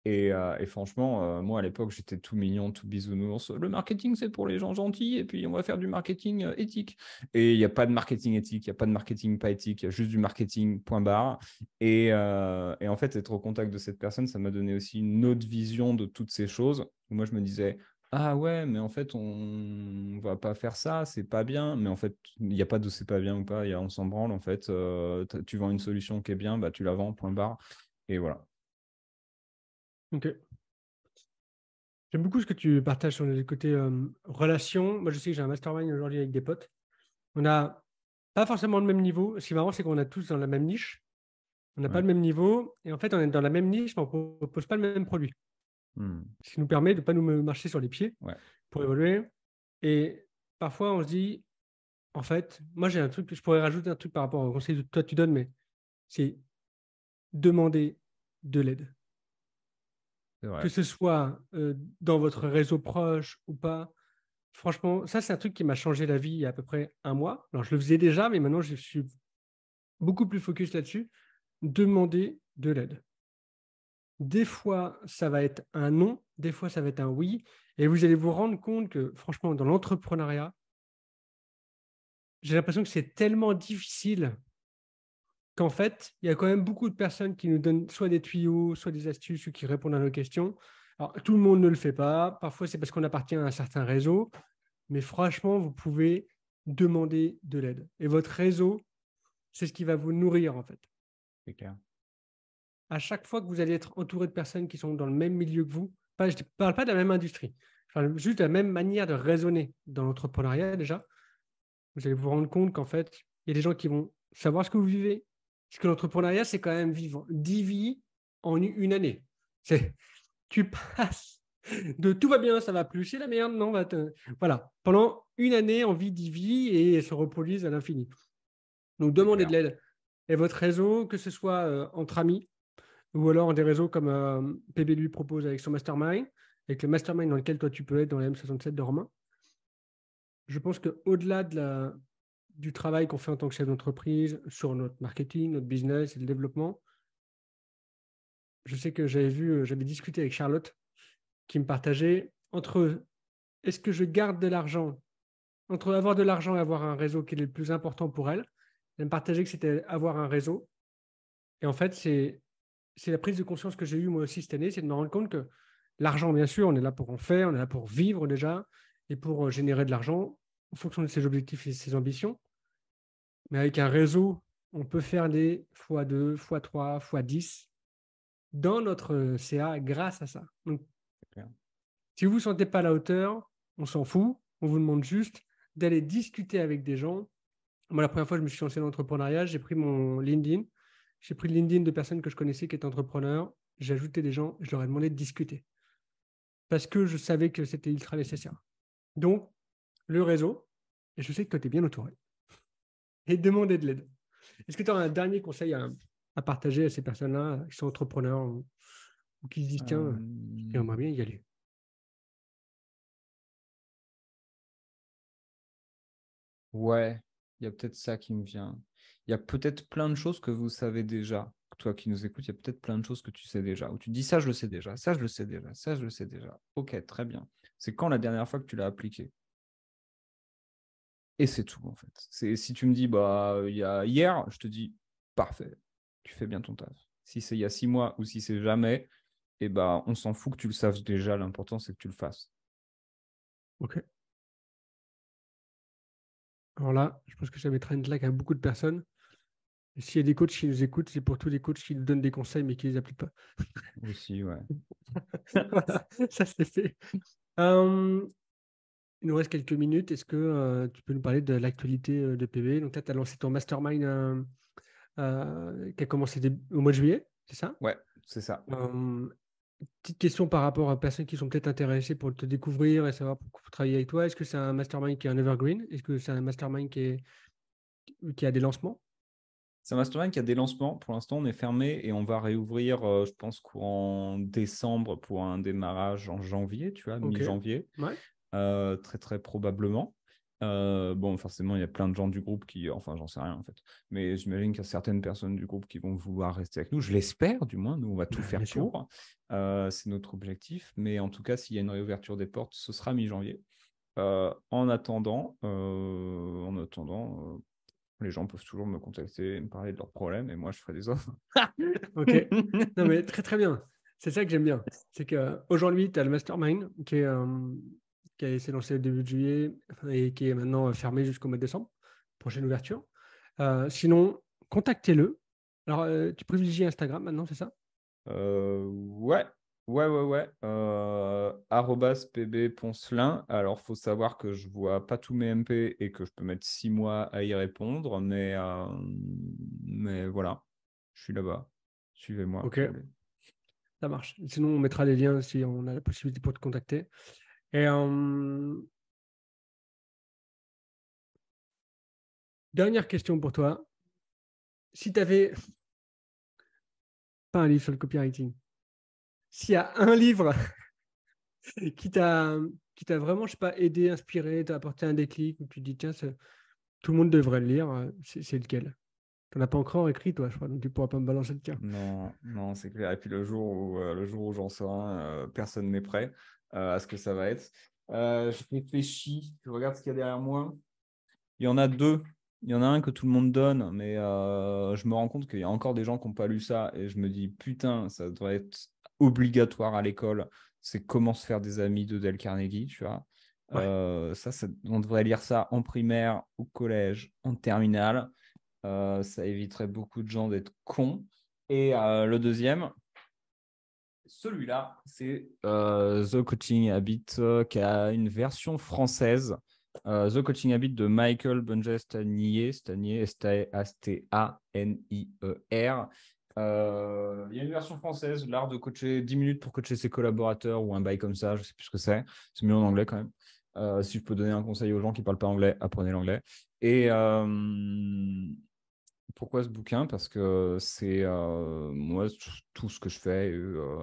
Et franchement, moi à l'époque, j'étais tout mignon, tout bisounours. Le marketing, c'est pour les gens gentils et puis on va faire du marketing éthique. Et il n'y a pas de marketing éthique, il n'y a pas de marketing pas éthique, il y a juste du marketing, point barre. Et en fait, être au contact de cette personne, ça m'a donné aussi une autre vision de toutes ces choses. Moi, je me disais, ah ouais, mais en fait, on va pas faire ça, c'est pas bien. Mais en fait, il n'y a pas de c'est pas bien ou pas, on s'en branle. En fait, tu vends une solution qui est bien, bah, tu la vends, point barre. Et voilà. Ok. J'aime beaucoup ce que tu partages sur le côté relation. Moi, je sais que j'ai un mastermind aujourd'hui avec des potes. On n'a pas forcément le même niveau. Ce qui est marrant, c'est qu'on est tous dans la même niche. On n'a pas Ouais. le même niveau. Et en fait, on est dans la même niche, mais on ne propose pas le même produit. Hmm. Ce qui nous permet de ne pas nous marcher sur les pieds Ouais. pour évoluer. Et parfois, on se dit, en fait, moi, j'ai un truc, je pourrais rajouter un truc par rapport au conseil que toi, tu donnes, mais c'est demander de l'aide. C'est Que vrai. ce soit dans votre réseau proche ou pas. Franchement, ça, c'est un truc qui m'a changé la vie il y a à peu près un mois. Alors, je le faisais déjà, mais maintenant, je suis beaucoup plus focus là-dessus. Demander de l'aide. Des fois, ça va être un non, des fois, ça va être un oui. Et vous allez vous rendre compte que, franchement, dans l'entrepreneuriat, j'ai l'impression que c'est tellement difficile qu'en fait, il y a quand même beaucoup de personnes qui nous donnent soit des tuyaux, soit des astuces ou qui répondent à nos questions. Alors, tout le monde ne le fait pas. Parfois, c'est parce qu'on appartient à un certain réseau. Mais franchement, vous pouvez demander de l'aide. Et votre réseau, c'est ce qui va vous nourrir, en fait. C'est clair. À chaque fois que vous allez être entouré de personnes qui sont dans le même milieu que vous, pas, je ne parle pas de la même industrie, je parle juste de la même manière de raisonner dans l'entrepreneuriat déjà, vous allez vous rendre compte qu'en fait, il y a des gens qui vont savoir ce que vous vivez. Parce que l'entrepreneuriat, c'est quand même vivre 10 vies en une année. C'est, tu passes de tout va bien, ça va plus, c'est la merde, non, voilà. Pendant une année, on vit 10 vies et elles se reproduisent à l'infini. Donc, C'est demandez clair. de l'aide. Et votre réseau, que ce soit entre amis, ou alors des réseaux comme PB lui propose avec son mastermind, avec le mastermind dans lequel toi tu peux être dans la M67 de Romain. Je pense qu'au-delà du travail qu'on fait en tant que chef d'entreprise sur notre marketing, notre business et le développement, je sais que j'avais discuté avec Charlotte qui me partageait entre est-ce que je garde de l'argent, entre avoir de l'argent et avoir un réseau qui est le plus important pour elle. Elle me partageait que c'était avoir un réseau. Et en fait, c'est la prise de conscience que j'ai eue moi aussi cette année, c'est de me rendre compte que l'argent, bien sûr, on est là pour en faire, on est là pour vivre déjà et pour générer de l'argent en fonction de ses objectifs et ses ambitions. Mais avec un réseau, on peut faire des x2, x3, x10 dans notre CA grâce à ça. Donc, C'est clair. si vous ne vous sentez pas à la hauteur, on s'en fout. On vous demande juste d'aller discuter avec des gens. Moi, la première fois que je me suis lancé dans l'entrepreneuriat, j'ai pris mon LinkedIn. J'ai pris le LinkedIn de personnes que je connaissais qui étaient entrepreneurs. J'ai ajouté des gens. Je leur ai demandé de discuter parce que je savais que c'était ultra nécessaire. Donc, le réseau, et je sais que toi, tu es bien entouré, et demander de l'aide. Est-ce que tu as un dernier conseil à partager à ces personnes-là qui sont entrepreneurs ou qui se disent, tiens, j'aimerais bien y aller? Ouais, il y a peut-être ça qui me vient. Il y a peut-être plein de choses que vous savez déjà. Toi qui nous écoutes, il y a peut-être plein de choses que tu sais déjà. Ou tu dis ça, je le sais déjà, ça, je le sais déjà, ça, je le sais déjà. Ok, très bien. C'est quand la dernière fois que tu l'as appliqué? Et c'est tout, en fait. Si tu me dis, bah, il y a hier, je te dis, parfait, tu fais bien ton taf. Si c'est il y a 6 mois ou si c'est jamais, eh ben, on s'en fout que tu le saches déjà. L'important, c'est que tu le fasses. Ok. Alors là, je pense que ça mettra une claque à beaucoup de personnes. Et s'il y a des coachs qui nous écoutent, c'est pour tous les coachs qui nous donnent des conseils mais qui ne les appliquent pas. Aussi, ouais. Voilà, ça c'est fait. Euh, il nous reste quelques minutes. Est-ce que tu peux nous parler de l'actualité de PB? Donc là, tu as lancé ton mastermind qui a commencé au mois de juillet, c'est ça? Ouais, c'est ça. Euh, Petite question par rapport à personnes qui sont peut-être intéressées pour te découvrir et savoir pour travailler avec toi. Est-ce que c'est un mastermind qui est un evergreen? Est-ce que c'est un mastermind qui a des lancements? C'est un mastermind qui a des lancements. Pour l'instant, on est fermé et on va réouvrir, je pense, courant décembre pour un démarrage en janvier, tu vois, Ok. mi-janvier, Ouais. très, très probablement. Bon, forcément, il y a plein de gens du groupe qui, enfin, j'en sais rien en fait, mais j'imagine qu'il y a certaines personnes du groupe qui vont vouloir rester avec nous. Je l'espère, du moins. Nous, on va tout Bien faire sûr. pour. C'est notre objectif. Mais en tout cas, s'il y a une réouverture des portes, ce sera mi-janvier. En attendant, les gens peuvent toujours me contacter, me parler de leurs problèmes et moi, je ferai des offres. Ok. Non, mais très très bien. C'est ça que j'aime bien. C'est qu'aujourd'hui, tu as le mastermind qui a été lancé au début de juillet et qui est maintenant fermé jusqu'au mois de décembre. Prochaine ouverture. Sinon, contactez-le. Alors, tu privilégies Instagram maintenant, c'est ça? Ouais, ouais. Arrobas PB Poncelin. Alors, faut savoir que je vois pas tous mes MP et que je peux mettre 6 mois à y répondre, mais voilà, je suis là-bas. Suivez-moi Ok, si vous voulez. ça marche. Sinon, on mettra les liens si on a la possibilité pour te contacter. Et dernière question pour toi. Si tu avais pas un livre sur le copywriting, s'il y a un livre qui t'a qui t'a vraiment, je sais pas, aidé, inspiré, t'a apporté un déclic, où tu te dis, tiens, tout le monde devrait le lire, c'est lequel? Tu n'en as pas encore écrit, toi, je crois, donc tu pourras pas me balancer le tien. Non, non, c'est clair. Et puis le jour où j'en sors un, personne n'est prêt à ce que ça va être. Je réfléchis, je regarde ce qu'il y a derrière moi. Il y en a deux. Il y en a un que tout le monde donne, mais je me rends compte qu'il y a encore des gens qui n'ont pas lu ça et je me dis, putain, ça devrait être obligatoire à l'école. C'est Comment se faire des amis de Dale Carnegie, tu vois. Ouais. On devrait lire ça en primaire, au collège, en terminale. Ça éviterait beaucoup de gens d'être cons. Et le deuxième, celui-là, c'est The Coaching Habit, qui a une version française. The Coaching Habit de Michael Bunge-Stanier, Stanier, il y a une version française, l'art de coacher 10 minutes pour coacher ses collaborateurs ou un bail comme ça, je ne sais plus ce que c'est. C'est mieux en anglais quand même. Si je peux donner un conseil aux gens qui ne parlent pas anglais, apprenez l'anglais. Et pourquoi ce bouquin? Parce que c'est moi, tout ce que je fais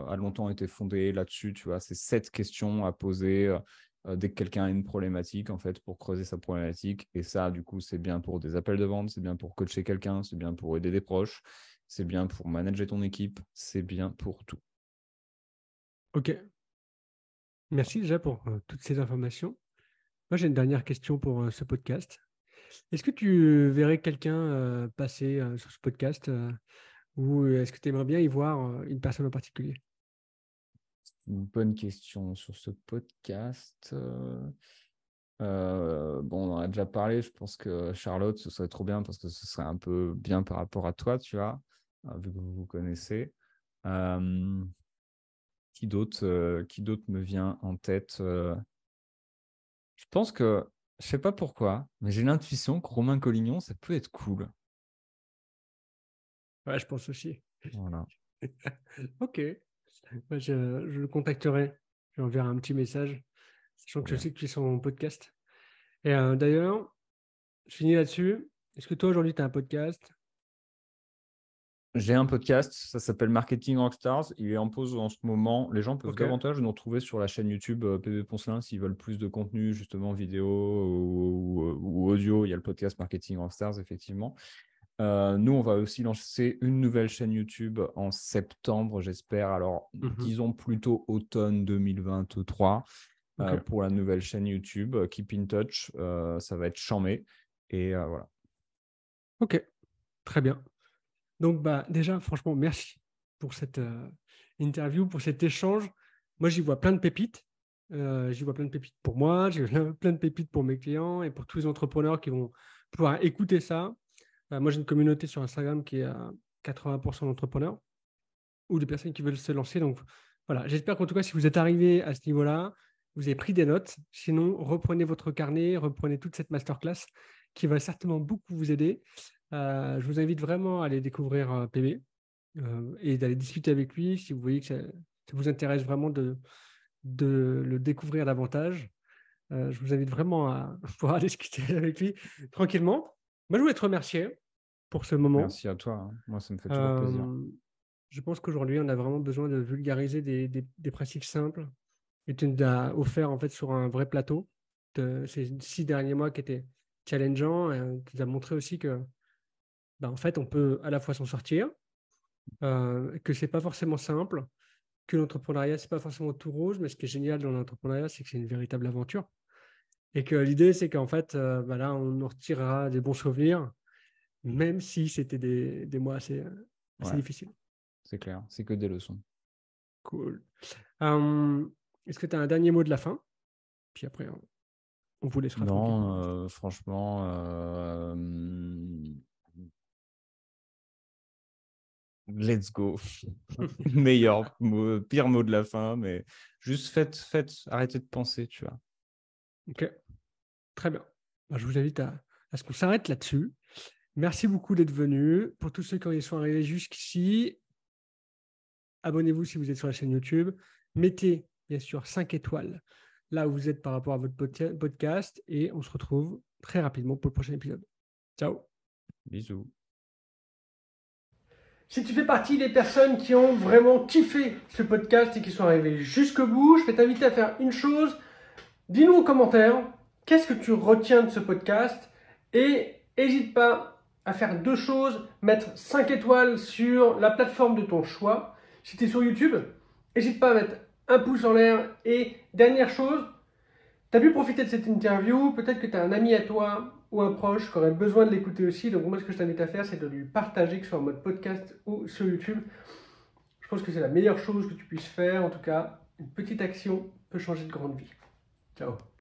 a longtemps été fondé là-dessus. Tu vois, c'est 7 questions à poser dès que quelqu'un a une problématique, en fait, pour creuser sa problématique. Et ça, du coup, c'est bien pour des appels de vente, c'est bien pour coacher quelqu'un, c'est bien pour aider des proches, c'est bien pour manager ton équipe, c'est bien pour tout. Ok, merci déjà pour toutes ces informations. Moi, j'ai une dernière question pour ce podcast. Est-ce que tu verrais quelqu'un passer sur ce podcast ou est-ce que tu aimerais bien y voir une personne en particulier? Une bonne question sur ce podcast. Bon, on en a déjà parlé. Je pense que Charlotte, ce serait trop bien parce que ce serait un peu bien par rapport à toi, tu vois, vu que vous vous connaissez. Euh, qui d'autre me vient en tête? Je pense que, je sais pas pourquoi, mais j'ai l'intuition que Romain Collignon, ça peut être cool. Ouais, je pense aussi. Voilà. Ok, ouais, je le contacterai. Je lui enverrai un petit message, sachant Trop que je bien. sais que tu es sur mon podcast. Et d'ailleurs, je finis là-dessus. Est-ce que toi, aujourd'hui, tu as un podcast? J'ai un podcast, ça s'appelle Marketing Rockstars. Il est en pause en ce moment. Les gens peuvent Ok, davantage nous retrouver sur la chaîne YouTube PB Poncelin s'ils veulent plus de contenu, justement vidéo ou audio. Il y a le podcast Marketing Rockstars, effectivement. Nous, on va aussi lancer une nouvelle chaîne YouTube en septembre, j'espère. Alors, mhm. disons plutôt automne 2023 Ok, pour la nouvelle chaîne YouTube. Keep in touch, ça va être chambé. Et voilà. ok, très bien. Donc, bah, déjà, franchement, merci pour cette interview, pour cet échange. Moi, j'y vois plein de pépites. J'y vois plein de pépites pour moi, j'ai plein de pépites pour mes clients et pour tous les entrepreneurs qui vont pouvoir écouter ça. Moi, j'ai une communauté sur Instagram qui est à 80% d'entrepreneurs ou de personnes qui veulent se lancer. Donc, voilà, j'espère qu'en tout cas, si vous êtes arrivé à ce niveau-là, vous avez pris des notes. Sinon, reprenez votre carnet, reprenez toute cette masterclass qui va certainement beaucoup vous aider. Je vous invite vraiment à aller découvrir PB et d'aller discuter avec lui si vous voyez que ça vous intéresse vraiment de le découvrir davantage. Je vous invite vraiment à pouvoir discuter avec lui tranquillement. Moi, je voulais te remercier pour ce moment. Merci à toi, hein. Moi, ça me fait toujours plaisir. Euh, je pense qu'aujourd'hui, on a vraiment besoin de vulgariser des pratiques simples et tu nous as offert en fait sur un vrai plateau ces 6 derniers mois qui étaient challengeants. Tu nous as montré aussi que en fait, on peut à la fois s'en sortir, que c'est pas forcément simple, que l'entrepreneuriat, c'est pas forcément tout rouge, mais ce qui est génial dans l'entrepreneuriat, c'est que c'est une véritable aventure. Et que l'idée, c'est qu'en fait, là, on en retirera des bons souvenirs, même si c'était des mois assez Ouais, difficiles. c'est clair. C'est que des leçons. Cool. Euh, Est-ce que tu as un dernier mot de la fin? Puis après, on vous laissera tranquille pour le reste. Non, franchement, let's go. Meilleur mot, pire mot de la fin, mais juste faites, arrêtez de penser, tu vois. Ok, très bien. Je vous invite à ce qu'on s'arrête là-dessus. Merci beaucoup d'être venu. Pour tous ceux qui sont arrivés jusqu'ici, abonnez-vous si vous êtes sur la chaîne YouTube. Mettez, bien sûr, 5 étoiles là où vous êtes par rapport à votre podcast. Et on se retrouve très rapidement pour le prochain épisode. Ciao. Bisous. Si tu fais partie des personnes qui ont vraiment kiffé ce podcast et qui sont arrivées jusqu'au bout, je vais t'inviter à faire une chose. Dis-nous en commentaire, qu'est-ce que tu retiens de ce podcast? Et n'hésite pas à faire 2 choses, mettre 5 étoiles sur la plateforme de ton choix. Si tu es sur YouTube, n'hésite pas à mettre un pouce en l'air. Et dernière chose, tu as pu profiter de cette interview, peut-être que tu as un ami à toi ou un proche qui aurait besoin de l'écouter aussi. Donc moi, ce que je t'invite à faire, c'est de lui partager, que ce soit en mode podcast ou sur YouTube. Je pense que c'est la meilleure chose que tu puisses faire. En tout cas, une petite action peut changer de grande vie. Ciao.